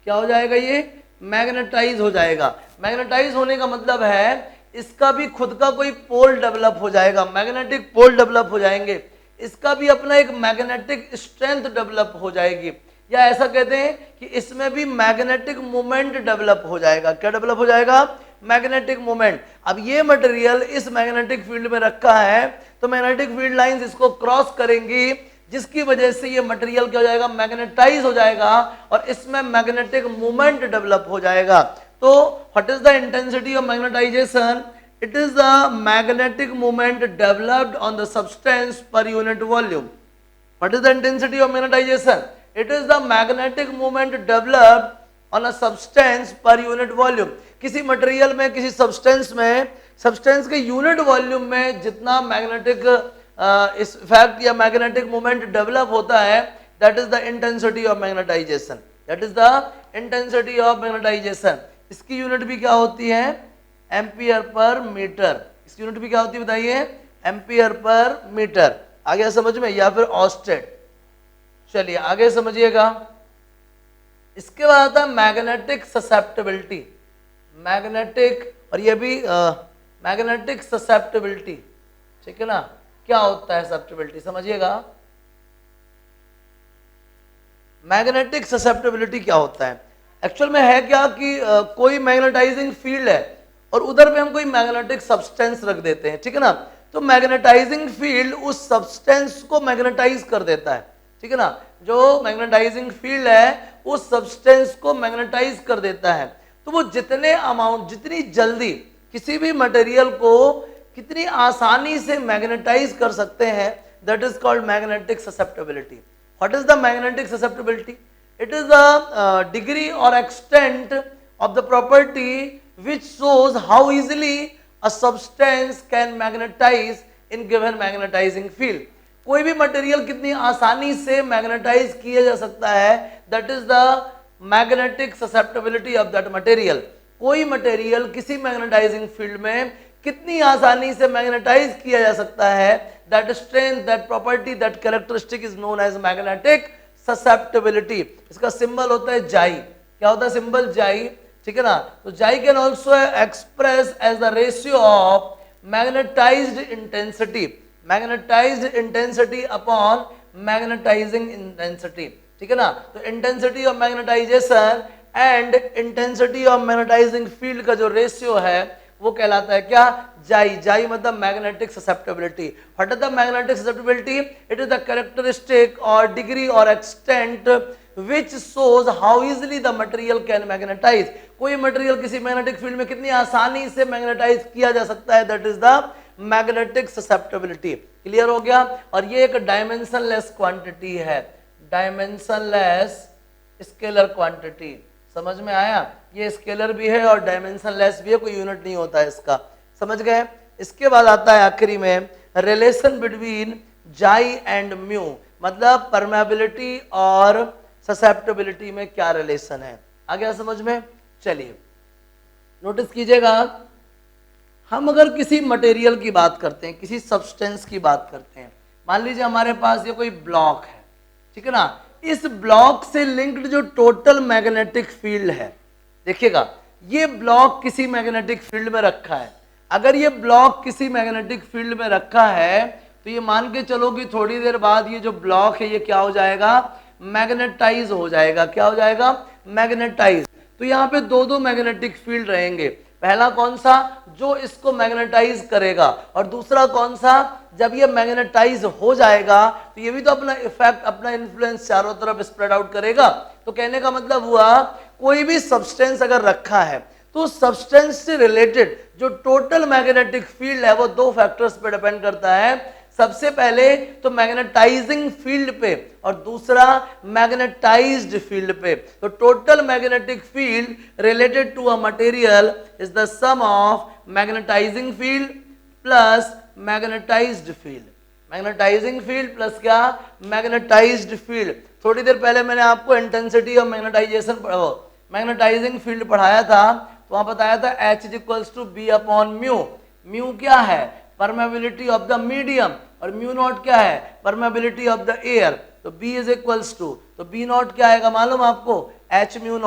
क्या हो जाएगा, ये मैग्नेटाइज हो जाएगा। मैग्नेटाइज होने का मतलब है इसका भी खुद का कोई पोल डेवलप हो जाएगा, मैग्नेटिक पोल डेवलप हो जाएंगे, इसका भी अपना एक मैग्नेटिक स्ट्रेंथ डेवलप हो जाएगी, या ऐसा कहते हैं कि इसमें भी मैग्नेटिक मोमेंट डेवलप हो जाएगा। क्या डेवलप हो जाएगा, मैग्नेटिक मोमेंट। अब ये मटेरियल इस मैग्नेटिक फील्ड में रखा है, तो मैग्नेटिक फील्ड लाइंस इसको क्रॉस करेंगी, जिसकी वजह से ये मटेरियल क्या हो जाएगा, मैग्नेटाइज हो जाएगा और इसमें मैग्नेटिक मोमेंट डेवलप हो जाएगा। तो what is the intensity of magnetisation, it is the magnetic moment developed on the substance per unit volume. What is the intensity of magnetisation, it is the magnetic moment developed on a substance per unit volume. किसी material में, किसी substance में, substance के unit volume में जितना magnetic इस fact या magnetic moment develop होता है, that is the intensity of magnetization, that is the intensity of magnetisation. इसकी यूनिट भी क्या होती है, एम्पियर पर मीटर। इसकी यूनिट भी क्या होती है बताइए, एम्पियर पर मीटर। आ गया समझ में, या फिर ऑस्टेड। चलिए आगे समझिएगा। इसके बाद आता है मैग्नेटिक ससेप्टिबिलिटी, मैग्नेटिक, और ये भी मैग्नेटिक ससेप्टिबिलिटी, ठीक है ना। क्या होता है ससेप्टिबिलिटी, समझिएगा। मैग्नेटिक ससेप्टिबिलिटी क्या होता है, एक्चुअल में है क्या कि कोई मैग्नेटाइजिंग फील्ड है और उधर पे हम कोई मैग्नेटिक सब्सटेंस रख देते हैं, ठीक है ना। तो मैग्नेटाइजिंग फील्ड उस सब्सटेंस को मैग्नेटाइज कर देता है, ठीक है ना। जो मैग्नेटाइजिंग फील्ड है उस सब्सटेंस को मैग्नेटाइज कर देता है। तो वो जितने अमाउंट, जितनी जल्दी किसी भी मटेरियल को कितनी आसानी से मैग्नेटाइज कर सकते हैं, that is called magnetic susceptibility. What is the magnetic susceptibility, it is the degree और extent of the property which shows how easily a substance can magnetize in given magnetizing field। कोई भी material कितनी आसानी से magnetize किया जा सकता है, that is the magnetic susceptibility of that material. कोई मटेरियल किसी मैग्नेटाइजिंग फील्ड में कितनी आसानी से मैग्नेटाइज किया जा सकता है, that strength, that property, that characteristic is known as magnetic susceptibility. इसका सिंबल होता है जाई। क्या होता है सिंबल, जाई, ठीक है ना। तो जाई can also express as the ratio of magnetised intensity. Magnetised intensity upon magnetising intensity, ठीक है ना। तो intensity of magnetisation and intensity of magnetising field का जो रेशियो है वो कहलाता है क्या, जाई। जाई मतलब magnetic susceptibility. What is the magnetic susceptibility? It is the characteristic और डिग्री और extent which shows how easily the material can magnetize। कोई मटेरियल किसी मैग्नेटिक फील्ड में कितनी आसानी से मैग्नेटाइज किया जा सकता है, that is the magnetic susceptibility. Clear हो गया। और ये एक डायमेंशनलेस क्वांटिटी है, डायमेंशनलेस स्केलर क्वांटिटी। समझ में आया? ये स्केलर भी है और डायमेंशनलेस भी है, कोई यूनिट नहीं होता है इसका। समझ गए? इसके बाद आता है आखिरी में रिलेशन बिटवीन जाई एंड म्यू, मतलब परमेबिलिटी और ससेप्टेबिलिटी में क्या रिलेशन है। आ गया समझ में? चलिए नोटिस कीजिएगा, हम अगर किसी मटेरियल की बात करते हैं, किसी सब्सटेंस की बात करते हैं, मान लीजिए हमारे पास ये कोई ब्लॉक है, ठीक है ना। इस ब्लॉक से लिंक्ड जो टोटल मैग्नेटिक फील्ड है, देखिएगा ये ब्लॉक किसी मैग्नेटिक फील्ड में रखा है। अगर ये ब्लॉक किसी मैग्नेटिक फील्ड में रखा है तो ये मान के चलो कि थोड़ी देर बाद ये जो ब्लॉक है ये क्या हो जाएगा, मैग्नेटाइज हो जाएगा। क्या हो जाएगा? मैग्नेटाइज। तो यहाँ पे दो दो मैग्नेटिक फील्ड रहेंगे, पहला कौन सा, जो इसको मैग्नेटाइज करेगा, और दूसरा कौन सा, जब ये मैग्नेटाइज हो जाएगा तो ये भी तो अपना इफेक्ट, अपना इन्फ्लुएंस चारों तरफ स्प्रेड आउट करेगा। तो कहने का मतलब हुआ कोई भी सब्सटेंस अगर रखा है तो सब्सटेंस से रिलेटेड जो टोटल मैग्नेटिक फील्ड है वो दो फैक्टर्स पे डिपेंड करता है। सबसे पहले तो मैग्नेटाइजिंग फील्ड पे और दूसरा मैग्नेटाइज्ड फील्ड पे। तो total magnetic field related to a material is the sum of magnetising field plus magnetised field. Magnetising field plus क्या, मैग्नेटाइज्ड फील्ड। थोड़ी देर पहले मैंने आपको intensity of magnetisation magnetising field पढ़ाया था, तो वहां बताया था H is equals to B upon mu. Mu क्या है, परमेबिलिटी ऑफ द मीडियम, और म्यू नॉट क्या है, परमेबिलिटी ऑफ द एयर। तो B इज इक्वल्स टू, तो B नॉट क्या आएगा मालूम आपको, H mu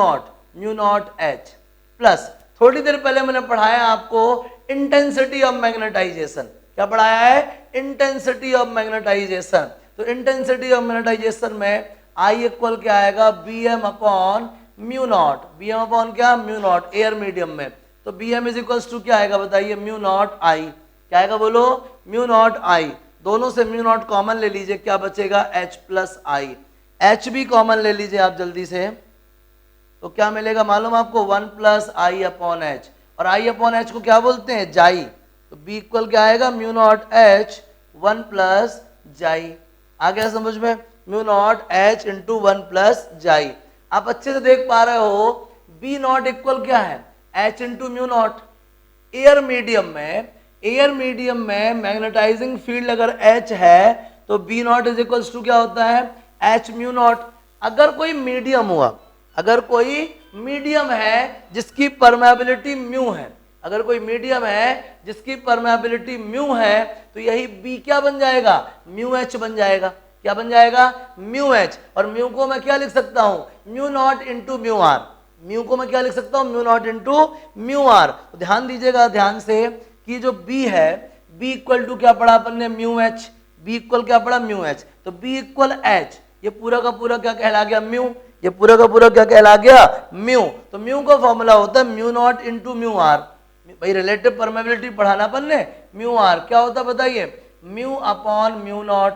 naught H plus, थोड़ी देर पहले मैंने पढ़ाया आपको इंटेंसिटी ऑफ मैग्नेटाइजेशन। क्या पढ़ाया है, इंटेंसिटी ऑफ मैग्नेटाइजेशन। तो इंटेंसिटी ऑफ मैग्नेटाइजेशन में I इक्वल क्या आएगा, BM upon mu not. BM upon क्या, म्यू नॉट, एयर मीडियम में। तो BM इज इक्वल्स टू क्या आएगा बताइए, म्यू नॉट I। क्या आएगा बोलो, म्यू नॉट I। दोनों से म्यू नॉट कॉमन ले लीजिए, क्या बचेगा, H प्लस I। H भी कॉमन ले लीजिए आप जल्दी से, तो क्या मिलेगा मालूम आपको, 1 प्लस I अपॉन H। और I अपॉन H को क्या बोलते हैं, जाई। तो B इक्वल क्या आएगा, म्यू नॉट H 1 प्लस जाई। आ गया समझ में, mu naught H into 1 plus जाई। आप अच्छे से देख पा रहे हो, B नॉट इक्वल क्या है, H into mu naught. Air medium में मैग्नेटाइजिंग फील्ड अगर H है तो B naught is equals to क्या होता है, H म्यू नॉट। अगर कोई मीडियम हुआ, अगर कोई मीडियम है जिसकी परमेबिलिटी म्यू है, अगर कोई मीडियम है जिसकी परमेबिलिटी म्यू है, तो यही B क्या बन जाएगा, म्यू H बन जाएगा। क्या बन जाएगा, म्यू H। और म्यू को मैं क्या लिख सकता हूं, mu naught into mu R. Mu को मैं क्या लिख सकता हूं, mu naught into mu R. तो ध्यान दीजिएगा ध्यान से कि जो B है, B इक्वल टू क्या पढ़ा अपन ने, म्यू H। B इक्वल क्या पढ़ा, म्यू H। तो B इक्वल H, ये पूरा का पूरा क्या कहला गया, म्यू। ये पूरा का पूरा क्या कहला गया, म्यू। तो म्यू का फॉर्मूला होता है mu naught into mu R. भाई रिलेटिव परमेबिलिटी पढ़ाना अपन ने, म्यू आर क्या होता है बताइए, म्यू अपॉन म्यू नॉट।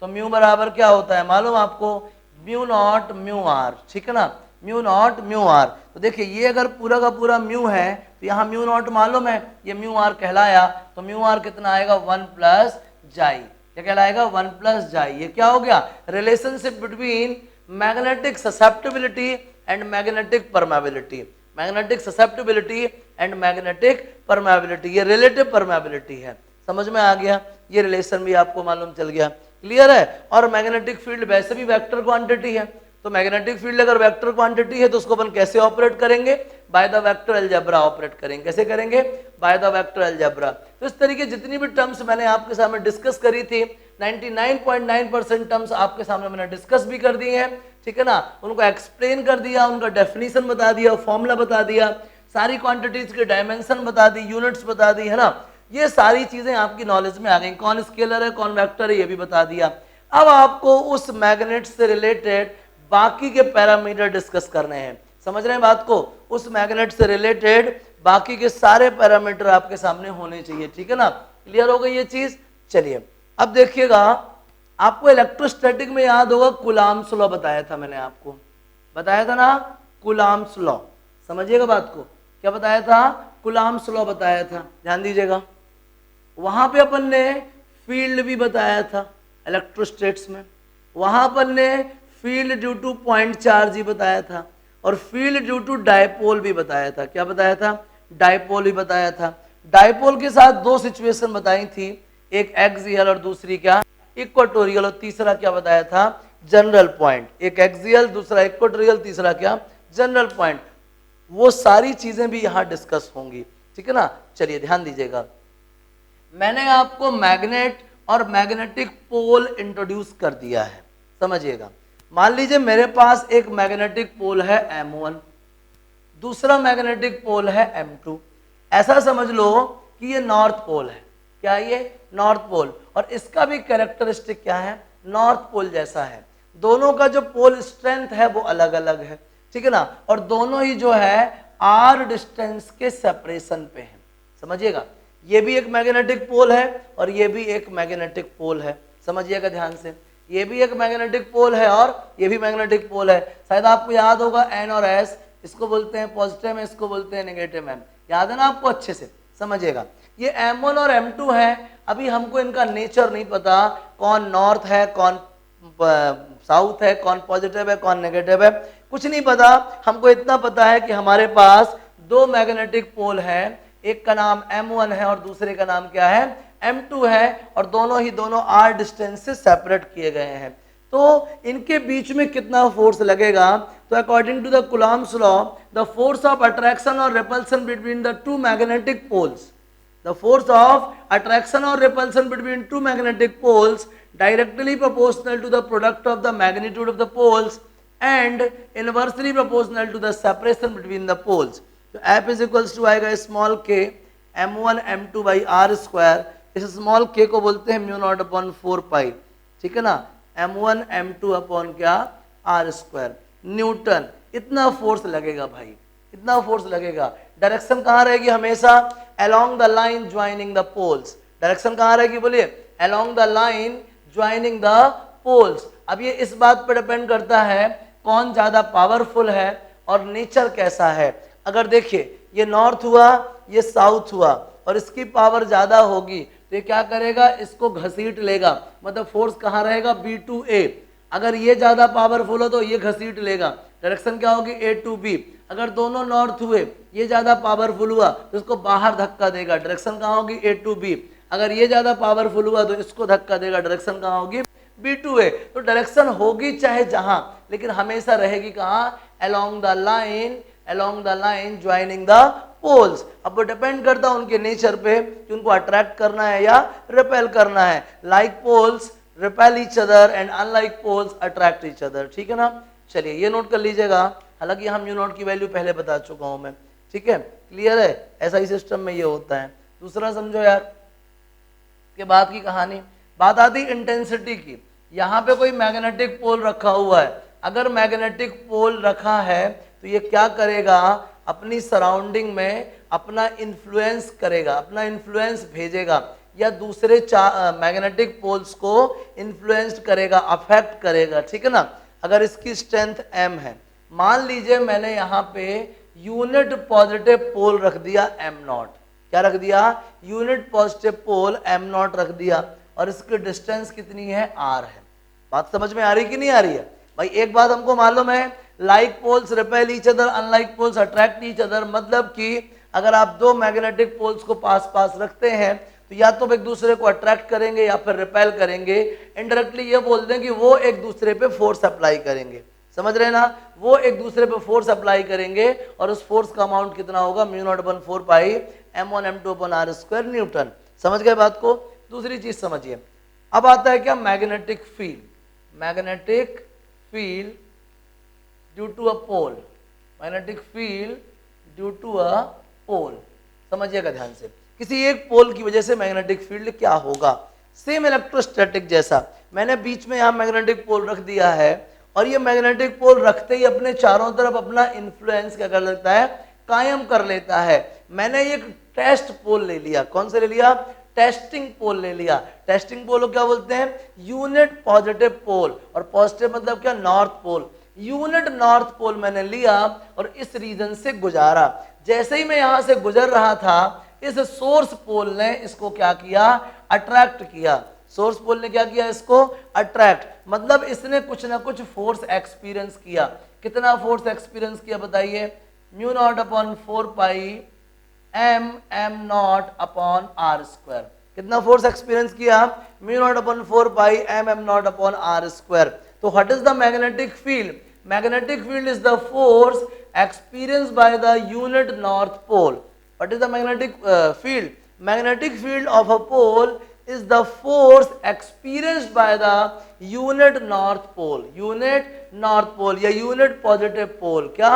तो म्यू बराबर क्या होता है मालूम आपको, म्यू नॉट म्यू आर, ठीक है ना, म्यू नॉट म्यू आर। तो देखिए ये अगर पूरा का पूरा म्यू है तो यहाँ म्यू नॉट मालूम है, ये म्यू आर कहलाया। तो म्यू आर कितना आएगा, 1 प्लस जाई। क्या कहलाएगा, 1 प्लस जाई। ये क्या हो गया, relationship between magnetic susceptibility and magnetic permeability. Magnetic susceptibility and magnetic permeability, ये रिलेटिव परमेबिलिटी है। समझ में आ गया, ये रिलेशन भी आपको मालूम चल गया, क्लियर है। और मैग्नेटिक फील्ड वैसे भी वेक्टर क्वांटिटी है, तो मैग्नेटिक फील्ड अगर वेक्टर क्वांटिटी है तो उसको अपन कैसे ऑपरेट करेंगे, by the vector algebra operate करेंगे। कैसे करेंगे, बाय द वेक्टर अलजेब्रा। तो इस तरीके जितनी भी टर्म्स मैंने आपके सामने डिस्कस करी थी, 99.9% टर्म्स आपके सामने मैंने डिस्कस भी कर दी हैं, ठीक है ना। उनको एक्सप्लेन कर दिया, उनका डेफिनेशन बता दिया, फॉर्मूला बता दिया, सारी क्वांटिटीज के डायमेंशन बता दी, यूनिट्स बता दी, है ना। ये सारी चीजें आपकी नॉलेज में आ गई। कौन स्केलर है कौन वेक्टर है ये भी बता दिया। अब आपको उस मैग्नेट से रिलेटेड बाकी के पैरामीटर डिस्कस करने हैं। समझ रहे हैं बात को? उस मैग्नेट से रिलेटेड बाकी के सारे पैरामीटर आपके सामने होने चाहिए, ठीक है ना? क्लियर हो गई ये चीज? चलिए अब देखिएगा, आपको इलेक्ट्रोस्टैटिक में याद होगा कूलाम्स लॉ बताया था मैंने आपको, बताया था ना कूलाम्स लॉ। समझिएगा बात को, क्या बताया था? कूलाम्स लॉ बताया था, ध्यान दीजिएगा। वहां पे अपन ने फील्ड भी बताया था इलेक्ट्रोस्टेट्स में, वहां अपन ने field due to point charge ही बताया था, और फील्ड ड्यू टू डायपोल भी बताया था। क्या बताया था? डायपोल भी बताया था। डायपोल के साथ दो सिचुएशन बताई थी, एक एक्सियल और दूसरी क्या इक्वेटोरियल, और तीसरा क्या बताया था? General point. एक एक्सियल, दूसरा इक्वेटोरियल, तीसरा क्या जनरल पॉइंट। वो सारी चीजें भी यहां डिस्कस होंगी, ठीक है ना? चलिए ध्यान दीजिएगा, मैंने आपको मैग्नेट और मैग्नेटिक पोल इंट्रोड्यूस कर दिया है। समझिएगा, मान लीजिए मेरे पास एक मैग्नेटिक पोल है M1, दूसरा मैग्नेटिक पोल है M2। ऐसा समझ लो कि ये नॉर्थ पोल है। क्या ये? North pole. और इसका भी कैरेक्टरिस्टिक क्या है? नॉर्थ पोल जैसा है। दोनों का जो पोल स्ट्रेंथ है वो अलग अलग है, ठीक है ना? और दोनों ही जो है r डिस्टेंस के सेपरेशन पे है। समझिएगा, ये भी एक मैग्नेटिक पोल है और ये भी एक मैग्नेटिक पोल है। समझिएगा ध्यान से, ये भी एक मैग्नेटिक पोल है और ये भी मैग्नेटिक पोल है। शायद आपको याद होगा N और S, इसको बोलते हैं पॉजिटिव में, इसको बोलते हैं नेगेटिव में। याद है ना आपको अच्छे से? समझिएगा, ये M1 और M2 है। अभी हमको इनका नेचर नहीं पता, कौन नॉर्थ है कौन साउथ है, कौन पॉजिटिव है कौन नेगेटिव है, कुछ नहीं पता। हमको इतना पता है कि हमारे पास दो मैग्नेटिक पोल है, एक का नाम M1 है और दूसरे का नाम क्या है? M2 है, और दोनों r डिस्टेंस से सेपरेट किए गए हैं। तो इनके बीच में कितना फोर्स लगेगा? तो according to the Coulomb's law, the force of attraction और repulsion between the two magnetic poles, the force of attraction or repulsion between two magnetic poles directly proportional to the product of the magnitude of the poles and inversely proportional to the separation between the poles. So F is equals to आएगा small k m1 m2 by r square। इस small k को बोलते हैं mu naught upon 4 पाई, ठीक है ना? m1 m2 upon क्या r square Newton. इतना फोर्स लगेगा भाई, इतना फोर्स लगेगा। डायरेक्शन कहाँ रहेगी? हमेशा along the line joining the poles। Direction कहाँ रहेगी बोलिए? along the line joining the poles। अब ये इस बात पर डिपेंड करता है कौन ज्यादा पावरफुल है और नेचर कैसा है। अगर देखिए ये नॉर्थ हुआ ये साउथ हुआ और इसकी पावर ज्यादा होगी तो ये क्या करेगा? इसको घसीट लेगा, मतलब फोर्स कहाँ रहेगा? B2A। अगर ये ज्यादा पावरफुल हो तो ये घसीट लेगा, डायरेक्शन क्या होगी? A to B। अगर दोनों नॉर्थ हुए, ये ज्यादा पावरफुल हुआ तो इसको बाहर धक्का देगा, डायरेक्शन कहाँ होगी? A to B। अगर ये ज्यादा पावरफुल हुआ तो इसको धक्का देगा, डायरेक्शन कहाँ होगी? B to A। तो डायरेक्शन होगी चाहे जहां, लेकिन हमेशा रहेगी कहाँ? along the line joining the poles। अब वो डिपेंड करता है उनके नेचर पे कि उनको अट्रैक्ट करना है या रिपेल करना है। Like poles repel each other and unlike poles attract each other, ठीक है ना? चलिए ये नोट कर लीजिएगा, हालांकि हम म्यू नॉट की वैल्यू पहले बता चुका हूं मैं, ठीक है? क्लियर है? ऐसा ही सिस्टम में ये होता है। दूसरा समझो यार, के बाद की कहानी, बात आती इंटेंसिटी की। यहाँ पे कोई मैग्नेटिक पोल रखा हुआ है, अगर मैग्नेटिक पोल रखा है तो ये क्या करेगा? अपनी सराउंडिंग में अपना इन्फ्लुएंस करेगा, अपना इन्फ्लुएंस भेजेगा या दूसरे मैग्नेटिक पोल्स को इन्फ्लुएंस्ड करेगा, अफेक्ट करेगा, ठीक है ना? अगर इसकी स्ट्रेंथ m है, मान लीजिए मैंने यहाँ पे यूनिट पॉजिटिव पोल रख दिया m0। क्या रख दिया? यूनिट पॉजिटिव पोल m0 रख दिया, और इसकी डिस्टेंस कितनी है? r है। बात समझ में आ रही कि नहीं आ रही है भाई? एक बात हमको मालूम है, like poles repel each other, unlike poles attract each other. मतलब कि अगर आप दो मैग्नेटिक पोल्स को पास पास रखते हैं तो या तो एक दूसरे को अट्रैक्ट करेंगे या फिर रिपेल करेंगे। इनडायरेक्टली ये बोल दें कि वो एक दूसरे पे फोर्स अप्लाई करेंगे। समझ रहे ना? वो एक दूसरे पे फोर्स अप्लाई करेंगे और उस फोर्स का अमाउंट कितना होगा? म्यू नॉट अपॉन 4 पाई m1 m2 upon r square Newton. समझ गए बात को? दूसरी चीज समझिए, अब आता है क्या? Magnetic field. Magnetic field due to a pole, magnetic field due to a pole. समझिएगा ध्यान से, किसी एक पोल की वजह से मैग्नेटिक फील्ड क्या होगा। सेम इलेक्ट्रोस्टैटिक जैसा, मैंने बीच में यहाँ मैग्नेटिक पोल रख दिया है और ये मैग्नेटिक पोल रखते ही अपने चारों तरफ अपना इन्फ्लुएंस क्या कर लेता है, कायम कर लेता है। मैंने एक टेस्ट पोल ले लिया, कौन सा ले लिया, टेस्टिंग पोल ले लिया। टेस्टिंग पोल को क्या बोलते हैं, यूनिट पॉजिटिव पोल, और पॉजिटिव मतलब क्या, north pole. Unit north pole मैंने लिया और इस रीजन से गुजारा। जैसे ही मैं यहां से गुजर रहा था, इस सोर्स पोल ने इसको क्या किया, अट्रैक्ट किया। सोर्स पोल ने क्या किया, इसको अट्रैक्ट, मतलब इसने कुछ ना कुछ फोर्स एक्सपीरियंस किया। कितना फोर्स एक्सपीरियंस किया बताइए, mu naught upon 4 pi M naught upon R square. कितना फोर्स एक्सपीरियंस किया, mu naught upon 4 pi M naught upon R square. तो what is the magnetic field, magnetic field is the force experienced by the unit north pole. What is the magnetic field? Magnetic field of a pole is the force experienced by the unit north pole. Unit north pole या unit positive pole, क्या,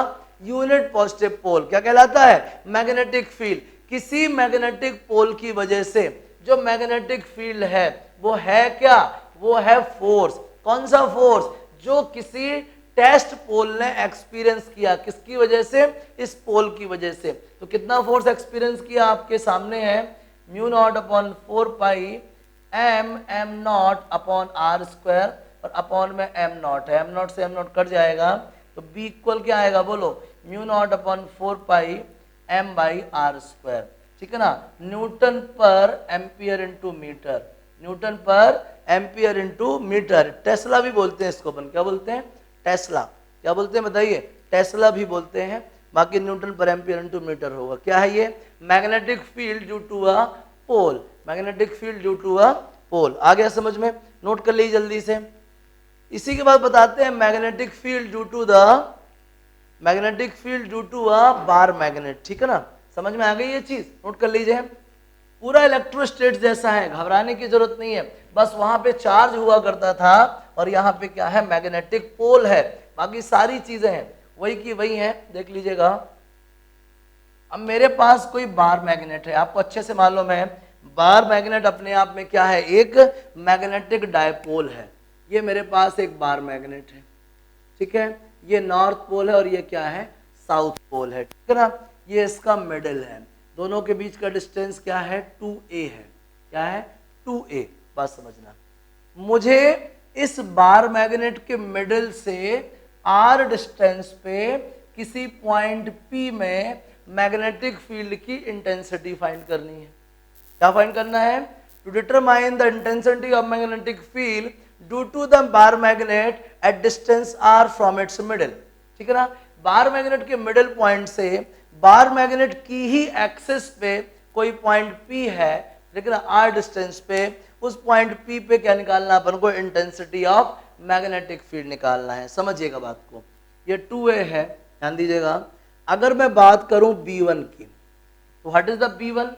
unit positive pole क्या कहलाता है, magnetic field. किसी magnetic pole की वजह से जो मैग्नेटिक फील्ड है वो है क्या, वो है फोर्स। कौन सा फोर्स, जो किसी टेस्ट पोल ने एक्सपीरियंस किया, किसकी वजह से, इस पोल की वजह से। तो कितना फोर्स एक्सपीरियंस किया आपके सामने है, mu naught upon 4 pi M naught upon R square, और अपॉन में एम नॉट है, एम नॉट से एम नॉट कट जाएगा, तो बी इक्वल क्या आएगा बोलो, mu naught upon 4 pi M by R square. ठीक है ना, newton per ampere into metre, newton per ampere into metre. Tesla भी बोलते हैं इसको, अपन क्या बोलते हैं, टेस्ला, क्या बोलते हैं बताइए, टेस्ला भी बोलते हैं, बाकी Newton per ampere into metre होगा। क्या है ये, magnetic field due to a pole, magnetic field due to a pole. आ गया समझ में, नोट कर लीजिए जल्दी से। इसी के बाद बताते हैं magnetic field due to the, magnetic field due to a bar magnet. ठीक है ना, समझ में आ गई ये चीज, नोट कर लीजिए। पूरा इलेक्ट्रोस्टेट जैसा है, घबराने की जरूरत नहीं है, बस वहां पे चार्ज हुआ करता था और यहाँ पे क्या है, मैग्नेटिक पोल है, बाकी सारी चीजें हैं वही की वही हैं, देख लीजिएगा। अब मेरे पास कोई बार मैग्नेट है, आपको अच्छे से मालूम है बार मैग्नेट अपने आप में क्या है, एक मैग्नेटिक डायपोल है। ये मेरे पास एक बार मैग्नेट है, ठीक है, ये नॉर्थ पोल है और ये क्या है, साउथ पोल है। ठीक है ना, ये इसका मिडल है, दोनों के बीच का डिस्टेंस क्या है, 2a है। क्या है, 2a, बात समझना। मुझे इस बार मैग्नेट के मिडल से r डिस्टेंस पे किसी पॉइंट P में मैग्नेटिक फील्ड की इंटेंसिटी फाइंड करनी है। क्या फाइंड करना है, to determine the intensity of magnetic field due to the bar magnet at distance r from its middle. ठीक है ना, बार मैग्नेट के मिडल पॉइंट से बार मैग्नेट की ही एक्सिस पे कोई पॉइंट P है, लेकिन r डिस्टेंस पे, उस पॉइंट P पे क्या निकालना अपन को, इंटेंसिटी ऑफ मैग्नेटिक फील्ड निकालना है। समझिएगा बात को, ये 2a है, ध्यान दीजिएगा। अगर मैं बात करूं B1 की, तो what is the B1,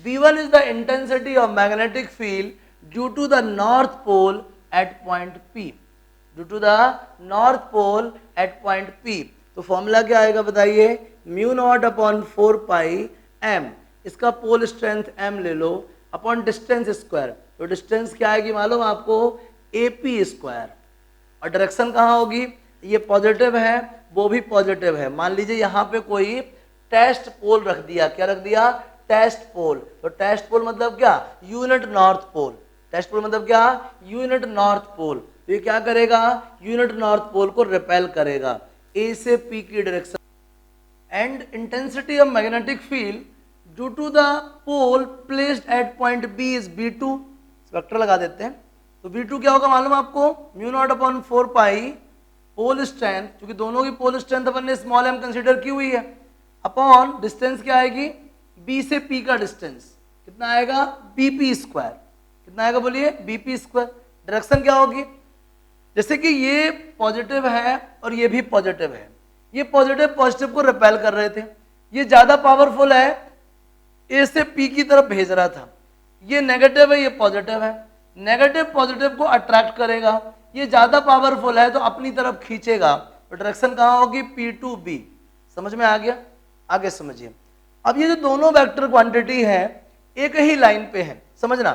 B1 is the intensity of magnetic field due to the north pole at point P, due to the north pole at point P। तो फॉर्मूला क्या आएगा बताइए, mu naught upon 4 pi m, इसका pole strength m ले लो, upon distance square. तो distance क्या आएगी मालूम आपको, AP स्क्वायर, और डायरेक्शन कहाँ होगी, ये पॉजिटिव है वो भी पॉजिटिव है। मान लीजिए यहाँ पे कोई टेस्ट पोल रख दिया, क्या रख दिया, टेस्ट पोल। तो टेस्ट पोल मतलब क्या, यूनिट नॉर्थ पोल, टेस्ट पोल मतलब क्या, यूनिट नॉर्थ पोल। तो ये क्या करेगा, यूनिट नॉर्थ पोल को रिपेल करेगा, A से P की direction. And intensity of magnetic field due to the pole placed at point B is B2, vector लगा देते हैं। तो V2 क्या होगा मालूम आपको, mu naught upon 4 pi pole strength, क्योंकि दोनों की पोल स्ट्रेंथ अपन ने स्मॉल m कंसीडर की हुई है, अपॉन डिस्टेंस क्या आएगी, B से P का डिस्टेंस कितना आएगा, BP स्क्वायर। कितना आएगा बोलिए, BP स्क्वायर। डायरेक्शन क्या होगी, जैसे कि ये पॉजिटिव है और ये भी पॉजिटिव है, ये पॉजिटिव पॉजिटिव को रिपेल कर रहे थे, ये ज्यादा पावरफुल है, A से P की तरफ भेज रहा था, ये नेगेटिव है ये पॉजिटिव है, नेगेटिव पॉजिटिव को अट्रैक्ट करेगा, ये ज्यादा पावरफुल है तो अपनी तरफ खींचेगा, तो डायरेक्शन कहाँ होगी, P2B। समझ में आ गया, आगे समझिए। अब ये जो दोनों वेक्टर क्वांटिटी है एक ही लाइन पे है, समझना।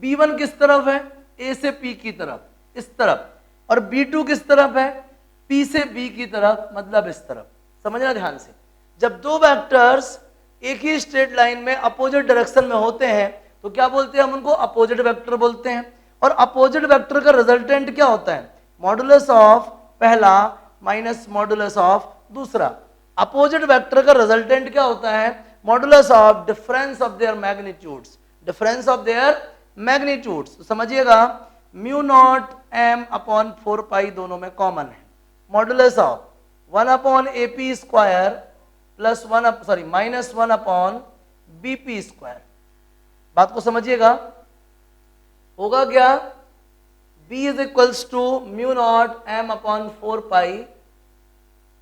B1 किस तरफ है, A से P की तरफ, इस तरफ, और B2 किस तरफ है, P से B की तरफ, मतलब इस तरफ। समझना ध्यान से, जब दो वेक्टर्स एक ही स्ट्रेट लाइन में अपोजिट डायरेक्शन में होते हैं तो क्या बोलते हैं हम उनको, अपोजिट वेक्टर बोलते हैं। और अपोजिट वेक्टर का रिजल्टेंट क्या होता है, मॉडुलस ऑफ पहला माइनस मॉडुलस ऑफ दूसरा। अपोजिट वेक्टर का रिजल्टेंट क्या होता है, modulus of difference of their magnitudes, difference of their magnitudes. समझिएगा, mu naught m upon 4 pi दोनों में कॉमन है, modulus of 1 upon AP square plus minus 1 upon BP square. बात को समझिएगा, होगा क्या, B is equals to mu naught m upon 4 pi.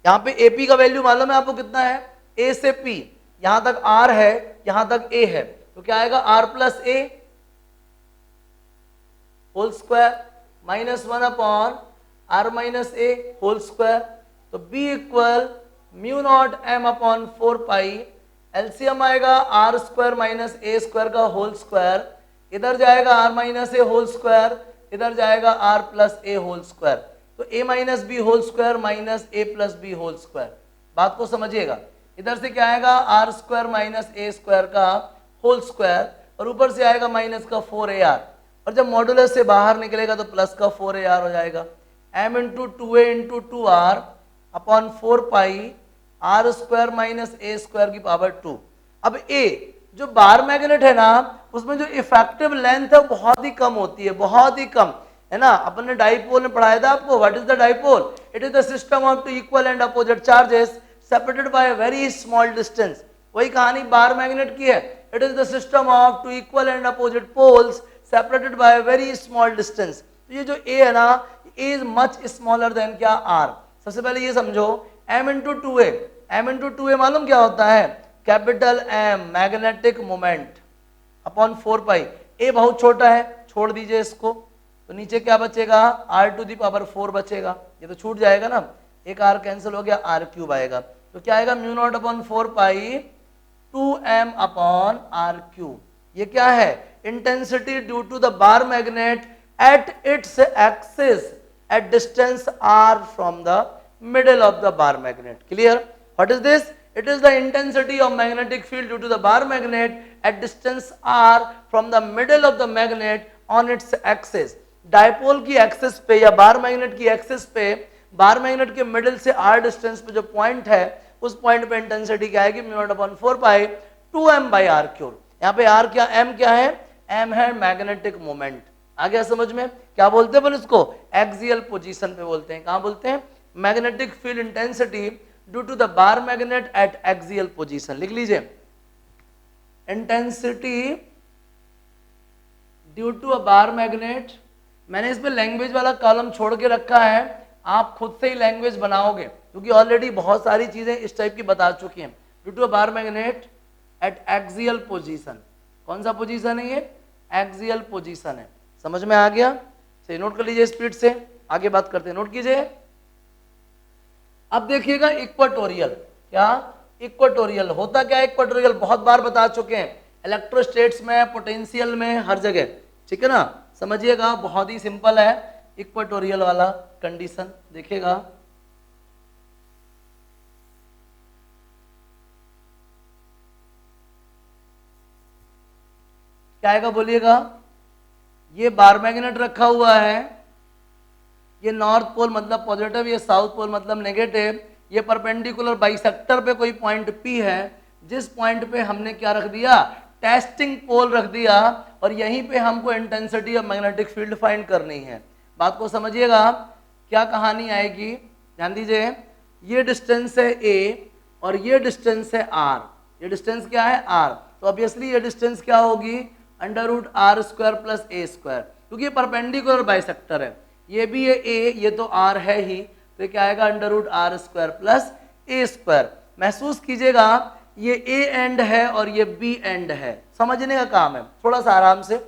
यहां पे AP का वैल्यू मालूम है आपको कितना है, A से P, यहां तक R है, यहां तक A है, तो क्या आएगा R plus A whole square minus 1 upon R minus A whole square. तो B equal mu naught m upon 4 pi, LCM आएगा R square minus A square का होल स्क्वायर, इधर जाएगा R minus A whole square, इधर जाएगा R plus A whole square, तो A minus B whole square minus A plus B whole square. बात को समझिएगा, इधर से क्या आएगा R square minus A square का होल स्क्वायर, और ऊपर से आएगा माइनस का 4AR, और जब मॉडुलस से बाहर निकलेगा तो प्लस का 4AR हो जाएगा। m into 2A into 2R upon 4 pi R square minus A square की पावर 2। अब A जो बार मैग्नेट है ना, उसमें जो इफेक्टिव लेंथ है वो बहुत ही कम होती है, बहुत ही कम है ना। अपन ने डाइपोल में पढ़ाया था आपको, what is the dipole, it is the system of two equal and opposite charges separated by a very small distance. वही कहानी बार मैग्नेट की है, it is the system of two equal and opposite poles separated by a very small distance. तो ये जो A है ना, A is much smaller than क्या R। सबसे पहले ये समझो, m into 2A, m into 2A मालूम क्या होता है, capital M magnetic moment upon 4 pi. A बहुत छोटा है, छोड़ दीजिए इसको, तो नीचे क्या बचेगा, R टू दी पावर 4 बचेगा, ये तो छूट जाएगा ना, एक R कैंसिल हो गया, R क्यूब आएगा, तो क्या आएगा mu naught upon 4 pi 2m upon R cube. ये क्या है, intensity due to the bar magnet at its axis at distance r from the middle of the bar magnet. Clear? What is this? It is the intensity of magnetic field due to the bar magnet at distance r from the middle of the magnet on its axis. Dipole की axis पे या बार magnet की axis पे, बार magnet के middle से r distance पे जो point है, उस पॉइंट पे इंटेंसिटी क्या आएगी, mu naught upon 4 pi 2m by r cube. यहाँ पे r क्या, m क्या है, m है मैग्नेटिक मोमेंट। आ गया समझ में, क्या बोलते हैं इसको, एक्सियल पोजीशन पे बोलते हैं। कहां बोलते हैं, magnetic field intensity due to the bar magnet at axial position. लिख लीजिए, intensity due to a bar magnet. मैंने इसमें लैंग्वेज वाला कॉलम छोड़ के रखा है, आप खुद से ही लैंग्वेज बनाओगे क्योंकि ऑलरेडी बहुत सारी चीजें इस टाइप की बता चुकी हैं। Due to a bar magnet at axial position, कौन सा पोजीशन है ये, एक्सियल पोजीशन है। समझ में आ गया, सही, नोट कर लीजिए स्पीड से, आगे बात करते हैं, नोट कीजिए। अब देखिएगा इक्वाटोरियल, क्या इक्वाटोरियल होता क्या है, इक्वाटोरियल बहुत बार बता चुके हैं, इलेक्ट्रोस्टेट्स में, पोटेंशियल में, हर जगह, ठीक है ना। समझिएगा, बहुत ही सिंपल है इक्वाटोरियल वाला कंडीशन। देखिएगा, क्या आएगा बोलिएगा, ये बार मैग्नेट रखा हुआ है, ये नॉर्थ पोल मतलब पॉजिटिव, ये साउथ पोल मतलब नेगेटिव, ये परपेंडिकुलर बाइसेक्टर पे कोई पॉइंट P है, जिस पॉइंट पे हमने क्या रख दिया, टेस्टिंग पोल रख दिया, और यहीं पे हमको intensity of magnetic field find करनी है। बात को समझिएगा, क्या कहानी आएगी, ध्यान दीजिए। ये डिस्टेंस है A और ये डिस्टेंस है R, ये डिस्टेंस क्या है R, तो ऑब्वियसली ये डिस्टेंस क्या होगी, under root R square plus A square, क्योंकि ये परपेंडिकुलर बाइसेक्टर है, ये भी है A, ये तो R है ही, तो क्या आएगा under root R square plus A square. महसूस कीजिएगा, ये A एंड है और ये B एंड है, समझने का काम है, थोड़ा सा आराम से।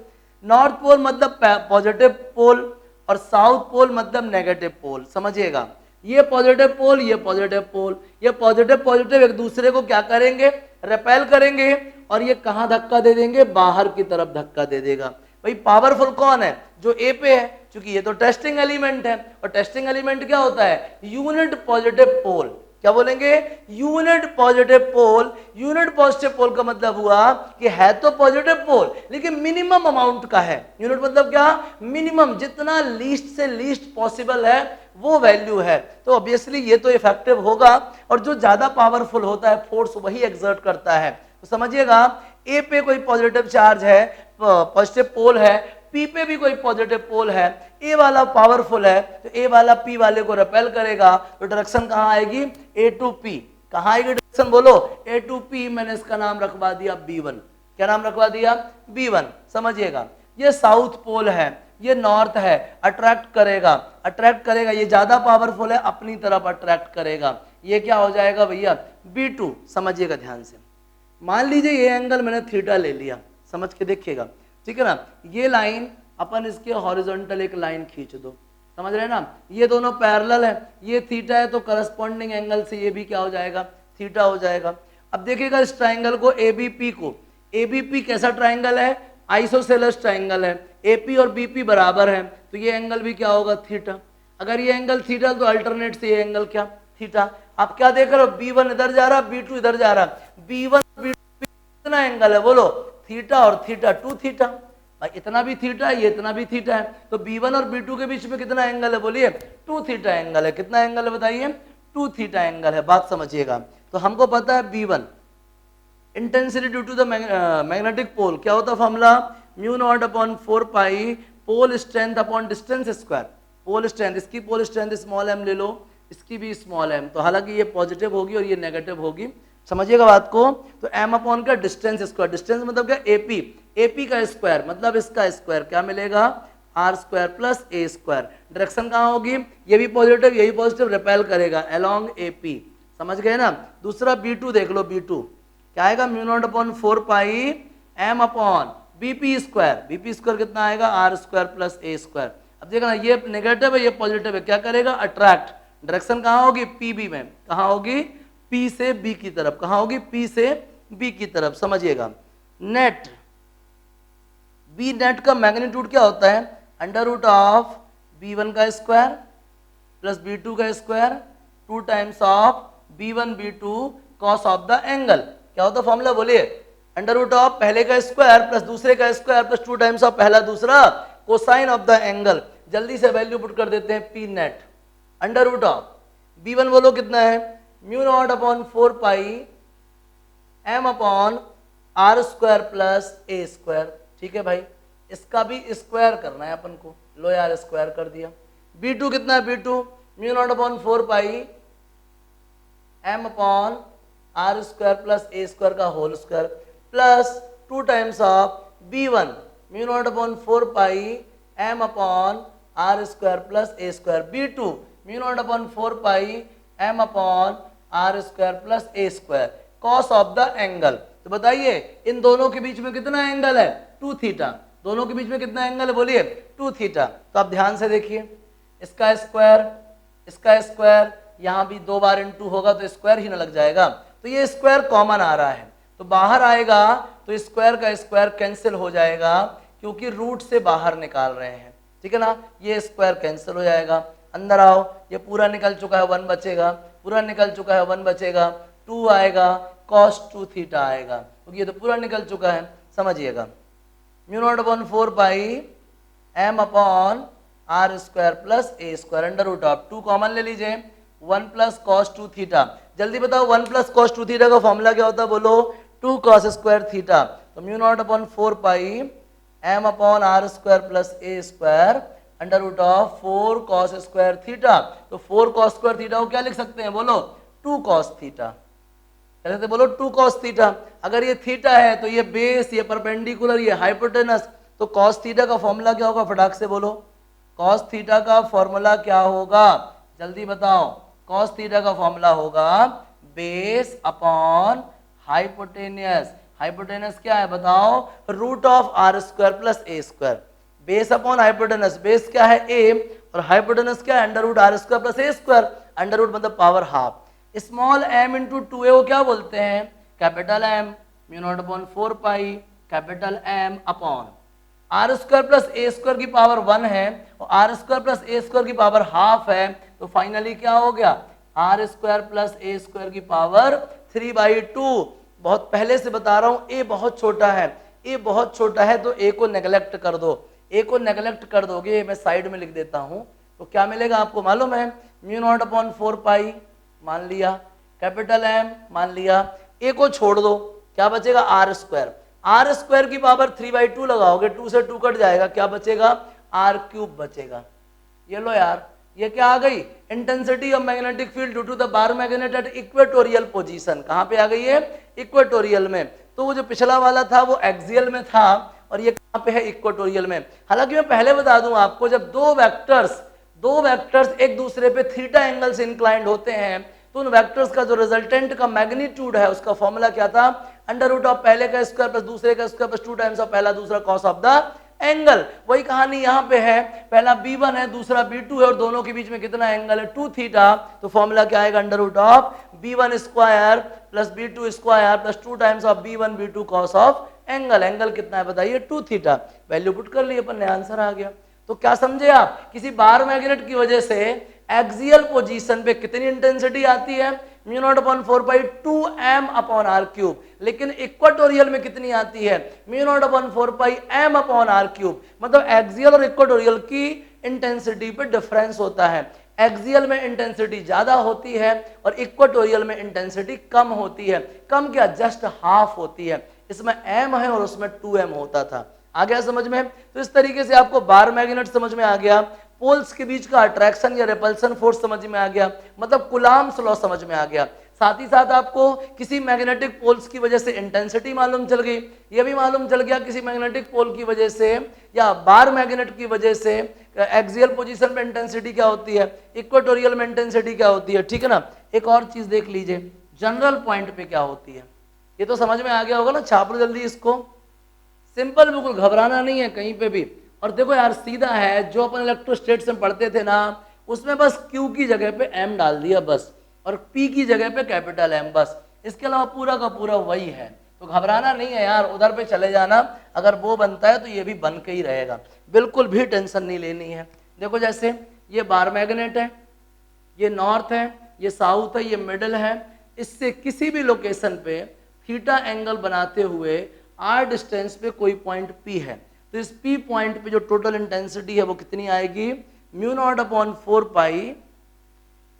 नॉर्थ पोल मतलब पॉजिटिव पोल और साउथ पोल मतलब नेगेटिव पोल, समझिएगा। ये पॉजिटिव पोल, ये पॉजिटिव पोल, ये पॉजिटिव पॉजिटिव एक दूसरे को क्या करेंगे, रिपेल करेंगे, और ये कहाँ धक्का दे देंगे, बाहर की तरफ धक्का दे देगा। भाई पावरफुल कौन है, जो ए पे है, क्योंकि ये तो टेस्टिंग एलिमेंट है, और टेस्टिंग एलिमेंट क्या होता है, यूनिट पॉजिटिव पोल। क्या बोलेंगे, unit positive pole. Unit positive pole का मतलब हुआ कि है तो पॉजिटिव पोल लेकिन मिनिमम अमाउंट का है। यूनिट मतलब क्या, मिनिमम, जितना लीस्ट से लीस्ट पॉसिबल है वो वैल्यू है। तो ऑब्वियसली ये तो इफेक्टिव होगा, और जो ज्यादा पावरफुल होता है फोर्स वही एग्जर्ट करता है। तो समझिएगा, ए पे कोई पॉजिटिव चार्ज है, पॉजिटिव पोल है, पी पे भी कोई पॉजिटिव पोल है, ए वाला पावरफुल है तो ए वाला पी वाले को रिपेल करेगा, तो डायरेक्शन कहां आएगी, ए टू पी। कहां आएगी डायरेक्शन, बोलो, ए टू पी। मैंने इसका नाम रखवा दिया B1। क्या नाम रखवा दिया, B1। समझिएगा, ये साउथ पोल है, ये नॉर्थ है, अट्रैक्ट करेगा, अट्रैक्ट करेगा, ये ज्यादा पावरफुल है, अपनी तरफ अट्रैक्ट करेगा। ये क्या हो जाएगा भैया, B2। समझिएगा ध्यान से, मान लीजिए ये एंगल मैंने थीटा ले लिया, समझ के देखिएगा, ठीक है ना। ये लाइन अपन इसके हॉरिजॉन्टल एक लाइन खींच दो, समझ रहे हैं ना, ये दोनों पैरेलल है, ये थीटा है तो करस्पॉन्डिंग एंगल से ये भी क्या हो जाएगा, थीटा हो जाएगा। अब देखिएगा इस ट्राइंगल को एबीपी को, एबीपी कैसा ट्राइंगल है, आइसोसेलेस ट्राइंगल है, एपी और बीपी बराबर है, तो ये एंगल भी क्या होगा, थीटा। अगर ये एंगल थीटा तो अल्टरनेट से ये एंगल क्या, थीटा। आप क्या देख रहे हो, B1 इधर जा रहा, B2 इधर जा रहा, B1 B2 कितना एंगल है, बोलो, थीटा और थीटा 2 थीटा। इतना भी थीटा है, ये इतना भी थीटा है, तो B1 और B2 के बीच में कितना एंगल है, बोलिए 2 थीटा एंगल है। कितना एंगल है बताइए, 2 थीटा एंगल है। बात समझिएगा, तो हमको पता है B1 intensity due to the magnetic pole, क्या होता formula, mu naught upon 4 pi pole strength upon distance square. Pole strength, इसकी पोल स्ट्रेंथ स्मॉल m ले लो, इसकी भी स्मॉल m, तो हालांकि ये पॉजिटिव होगी और ये नेगेटिव होगी, समझिएगा बात को। तो m अपॉन का डिस्टेंस स्क्वायर, डिस्टेंस मतलब क्या, AP, AP का स्क्वायर मतलब इसका स्क्वायर, क्या मिलेगा, r square plus a square. Direction कहाँ होगी, ये भी पॉजिटिव यही पॉजिटिव, रिपेल करेगा अलोंग AP, समझ गए ना। दूसरा B2 देख लो, B2 क्या आएगा, mu naught upon 4 pi m upon BP square, BP square कितना आएगा, r square plus a square. अब देखना ये नेगेटिव है ये पॉजिटिव है, क्या करेगा, अट्रैक्ट। डायरेक्शन कहाँ होगी, PB में, कहाँ होगी, P से B की तरफ, कहाँ होगी, P से B की तरफ। समझिएगा, नेट B नेट का मैग्नीट्यूड क्या होता है, अंडर रूट ऑफ B1 का स्क्वायर प्लस B2 का square 2 times of B1 B2 cos of the angle. क्या होता फॉर्मूला, बोलिए, अंडर रूट ऑफ पहले का स्क्वायर प्लस दूसरे का स्क्वायर प्लस 2 टाइम्स ऑफ पहला दूसरा कोसाइन ऑफ द एंगल। जल्दी से वैल्यू पुट कर देते हैं, P net under root of B1 बोलो कितना है, mu naught upon 4 pi m upon r square plus a square. ठीक है भाई, इसका भी स्क्वायर करना है अपन को, लो यार स्क्वायर कर दिया। B2 कितना है, B2 mu naught upon 4 pi m upon r square plus a square का whole square plus 2 times of B1 mu naught upon 4 pi m upon r square plus a square. B2 mu naught upon 4 pi m upon r square plus a square cos of the angle. तो बताइए इन दोनों के बीच में कितना angle है, 2 theta. दोनों के बीच में कितना एंगल है, बोलिए 2 थीटा। तो आप ध्यान से देखिए, इसका स्क्वायर यहाँ भी 2 बार इंटू होगा तो स्क्वायर ही ना लग जाएगा, तो ये स्क्वायर कॉमन आ रहा है, तो बाहर आएगा तो स्क्वायर का स्क्वायर कैंसिल हो जाएगा क्योंकि रूट से बाहर निकाल रहे हैं, ठीक है ना। ये स्क्वायर कैंसिल हो जाएगा, अंदर आओ, ये पूरा निकल चुका है 1 बचेगा, पूरा निकल चुका है 1 बचेगा, 2 आएगा cos 2 थीटा आएगा, क्योंकि ये तो पूरा निकल चुका है। समझिएगा, mu naught upon 4 pi m upon r square plus a square under root of 2 common ले लीजिए, 1 प्लस cos 2 थीटा। जल्दी बताओ 1 प्लस cos 2 थीटा का फॉर्मूला क्या होता है, बोलो 2 cos स्क्वायर थीटा। तो mu naught upon 4 pi m upon r square plus a square under root of 4 cos square theta. तो 4 cos स्क्वायर थीटा को क्या लिख सकते हैं, बोलो 2 cos थीटा। कहते बोलो 2 cos थीटा। अगर ये थीटा है तो ये बेस, ये परपेंडिकुलर, ये हाइपोटेनस, तो cos थीटा का फॉर्मूला क्या होगा, फटाक से बोलो, cos थीटा का फॉर्मूला क्या होगा, जल्दी बताओ। cos थीटा का फॉर्मूला होगा बेस अपॉन हाइपोटेनियस। हाइपोटेनस क्या है बताओ, root of r square plus a square. Base upon hypotenuse, base क्या है a और हाइपोटेनस क्या है, under root r square plus a square. Under root मतलब power half. Small m into 2a को क्या बोलते हैं, capital M। Mu naught upon 4 pi capital M upon R square plus A square की power 1 है और R square plus A square की power half है, तो फाइनली क्या हो गया, R square plus A square की पावर 3/2। बहुत पहले से बता रहा हूं, ए बहुत छोटा है, ए बहुत छोटा है, तो ए को नेग्लेक्ट कर दो, ए को नेग्लेक्ट कर दोगे, मैं साइड में लिख देता हूं, तो क्या मिलेगा आपको मालूम है, म्यू नॉट अपॉन 4 पाई मान लिया, कैपिटल एम मान लिया, ए को छोड़ दो, क्या बचेगा आर स्क्वायर, आर स्क्वायर की पावर 3/2 लगाओगे, 2 से 2 कट जाएगा, क्या बचेगा आर क्यूब बचेगा। ये लो यार, ये क्या आ गई, intensity of magnetic field due to the bar magnet at equatorial position. कहां पे आ गई है, इक्वेटोरियल में। तो वो जो पिछला वाला था वो एक्सियल में था और ये कहां पे है, इक्वेटोरियल में। हालांकि मैं पहले बता दूं आपको, जब दो वेक्टर्स एक दूसरे पे थीटा एंगल से इंक्लाइंड होते हैं, तो उन वेक्टर्स का जो रिजल्टेंट का मैग्नीट्यूड है उसका फॉर्मूला क्या था, अंडर रूट ऑफ पहले का स्क्वायर प्लस दूसरे का स्क्वायर प्लस 2 टाइम्स ऑफ पहला दूसरा कॉस ऑफ द एंगल। वही कहानी यहाँ पे है, पहला b1 है दूसरा b2 है और दोनों के बीच में कितना एंगल है 2 थीटा, तो फॉर्मूला क्या आएगा, under root of b1 square plus b2 square plus 2 times of b1 b2 cos of angle. Angle कितना है बताइए 2 थीटा, वैल्यू पुट कर ली अपन ने, आंसर आ गया। तो क्या समझे आप, किसी बार मैग्नेट की वजह से एक्सियल पोजीशन पे कितनी इंटेंसिटी आती है, mu naught upon 4/2m upon R cube, लेकिन इक्वाटोरियल में कितनी आती है, mu naught upon 4πm upon R cube. मतलब एक्सियल और इक्वाटोरियल की इंटेंसिटी पे डिफरेंस होता है, एक्सियल में इंटेंसिटी ज्यादा होती है और इक्वाटोरियल में इंटेंसिटी कम होती है। कम क्या, जस्ट हाफ होती है, इसमें m है और उसमें 2m होता था। आ गया समझ में। तो इस तरीके से आपको बार मैग्नेट समझ में आ गया, पोल्स के बीच का अट्रैक्शन या रिपल्सन फोर्स समझ में आ गया, मतलब कुलाम्स लॉ समझ में आ गया। साथ ही साथ आपको किसी मैग्नेटिक पोल्स की वजह से इंटेंसिटी मालूम चल गई, ये भी मालूम चल गया किसी मैग्नेटिक पोल की वजह से या बार मैग्नेट की वजह से एक्सियल पोजीशन में इंटेंसिटी क्या होती है, इक्वेटोरियल में इंटेंसिटी क्या होती है, ठीक है ना। एक और चीज देख लीजिए, जनरल पॉइंट पे क्या होती है, ये तो समझ में आ गया होगा ना, छाप लो जल्दी इसको, सिंपल, बिल्कुल घबराना नहीं है कहीं पे भी। और देखो यार सीधा है, जो अपन इलेक्ट्रोस्टैटिक्स में पढ़ते थे ना, उसमें बस Q की जगह पे M डाल दिया बस, और P की जगह पे कैपिटल M बस, इसके अलावा पूरा का पूरा वही है। तो घबराना नहीं है यार, उधर पे चले जाना, अगर वो बनता है तो ये भी बन के ही रहेगा, बिल्कुल भी टेंशन नहीं लेनी है। देखो जैसे ये बार मैग्नेट है, ये नॉर्थ है, ये साउथ है, ये मिडल है, इससे किसी भी लोकेशन पे थीटा एंगल बनाते हुए r डिस्टेंस पे कोई पॉइंट P है, तो इस P पॉइंट पे जो टोटल इंटेंसिटी है वो कितनी आएगी, mu naught upon 4 pi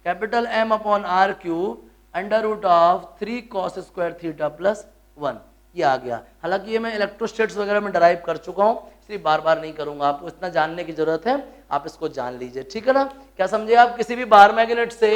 capital M upon R cube under root of 3 cos square theta plus 1, ये आ गया। हालांकि ये मैं इलेक्ट्रोस्टैटिक्स वगैरह में डराइव कर चुका हूँ, इसलिए बार बार नहीं करूंगा, आपको इतना जानने की जरूरत है, आप इसको जान लीजिए, ठीक है ना। क्या समझे आप, किसी भी बार मैग्नेट से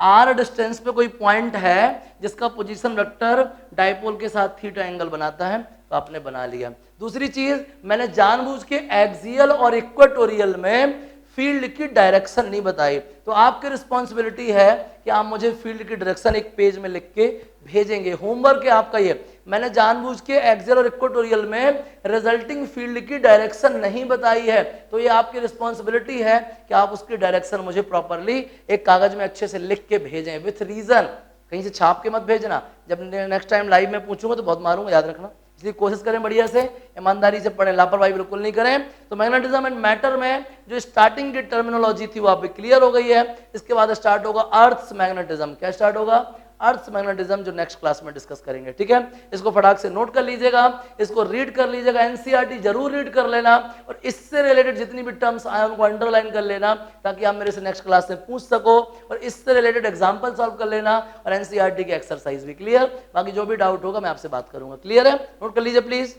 r डिस्टेंस पे कोई पॉइंट है जिसका पोजीशन वेक्टर डाइपोल के साथ थीटा एंगल बनाता है, तो आपने बना लिया। दूसरी चीज, मैंने जानबूझ के एक्सियल और इक्वेटोरियल में फील्ड की डायरेक्शन नहीं बताई, तो आपकी रिस्पॉन्सिबिलिटी है कि आप मुझे फील्ड की डायरेक्शन एक पेज में लिख के भेजेंगे, होमवर्क है आपका ये। मैंने जानबूझ के एक्सियल और इक्वेटोरियल में रिजल्टिंग फील्ड की डायरेक्शन नहीं बताई है, तो ये आपकी रिस्पॉन्सिबिलिटी है कि आप उसकी डायरेक्शन मुझे प्रॉपरली एक कागज में अच्छे से लिख के भेजें विथ रीजन, कहीं से छाप के मत भेजना, जब नेक्स्ट टाइम लाइव में पूछूंगा तो बहुत मारूंगा, याद रखना। इसलिए कोशिश करें बढ़िया से, ईमानदारी से पढ़ें, लापरवाही बिल्कुल नहीं करें। तो मैग्नेटिज्म एंड मैटर में जो स्टार्टिंग की टर्मिनोलॉजी थी वो आप क्लियर हो गई है। इसके बाद स्टार्ट होगा अर्थ्स मैग्नेटिज्म। क्या स्टार्ट होगा, अर्थ्स मैग्नेटिज्म, जो नेक्स्ट क्लास में डिस्कस करेंगे, ठीक है। इसको फटाक से नोट कर लीजिएगा, इसको रीड कर लीजिएगा, एनसीईआरटी जरूर रीड कर लेना, और इससे रिलेटेड जितनी भी टर्म्स आए उनको अंडरलाइन कर लेना, ताकि आप मेरे से नेक्स्ट क्लास में पूछ सको, और इससे रिलेटेड एग्जाम्पल सॉल्व कर लेना, और एनसीईआरटी की एक्सरसाइज भी क्लियर। बाकी जो भी डाउट होगा मैं आपसे बात करूंगा, क्लियर है, नोट कर लीजिए प्लीज।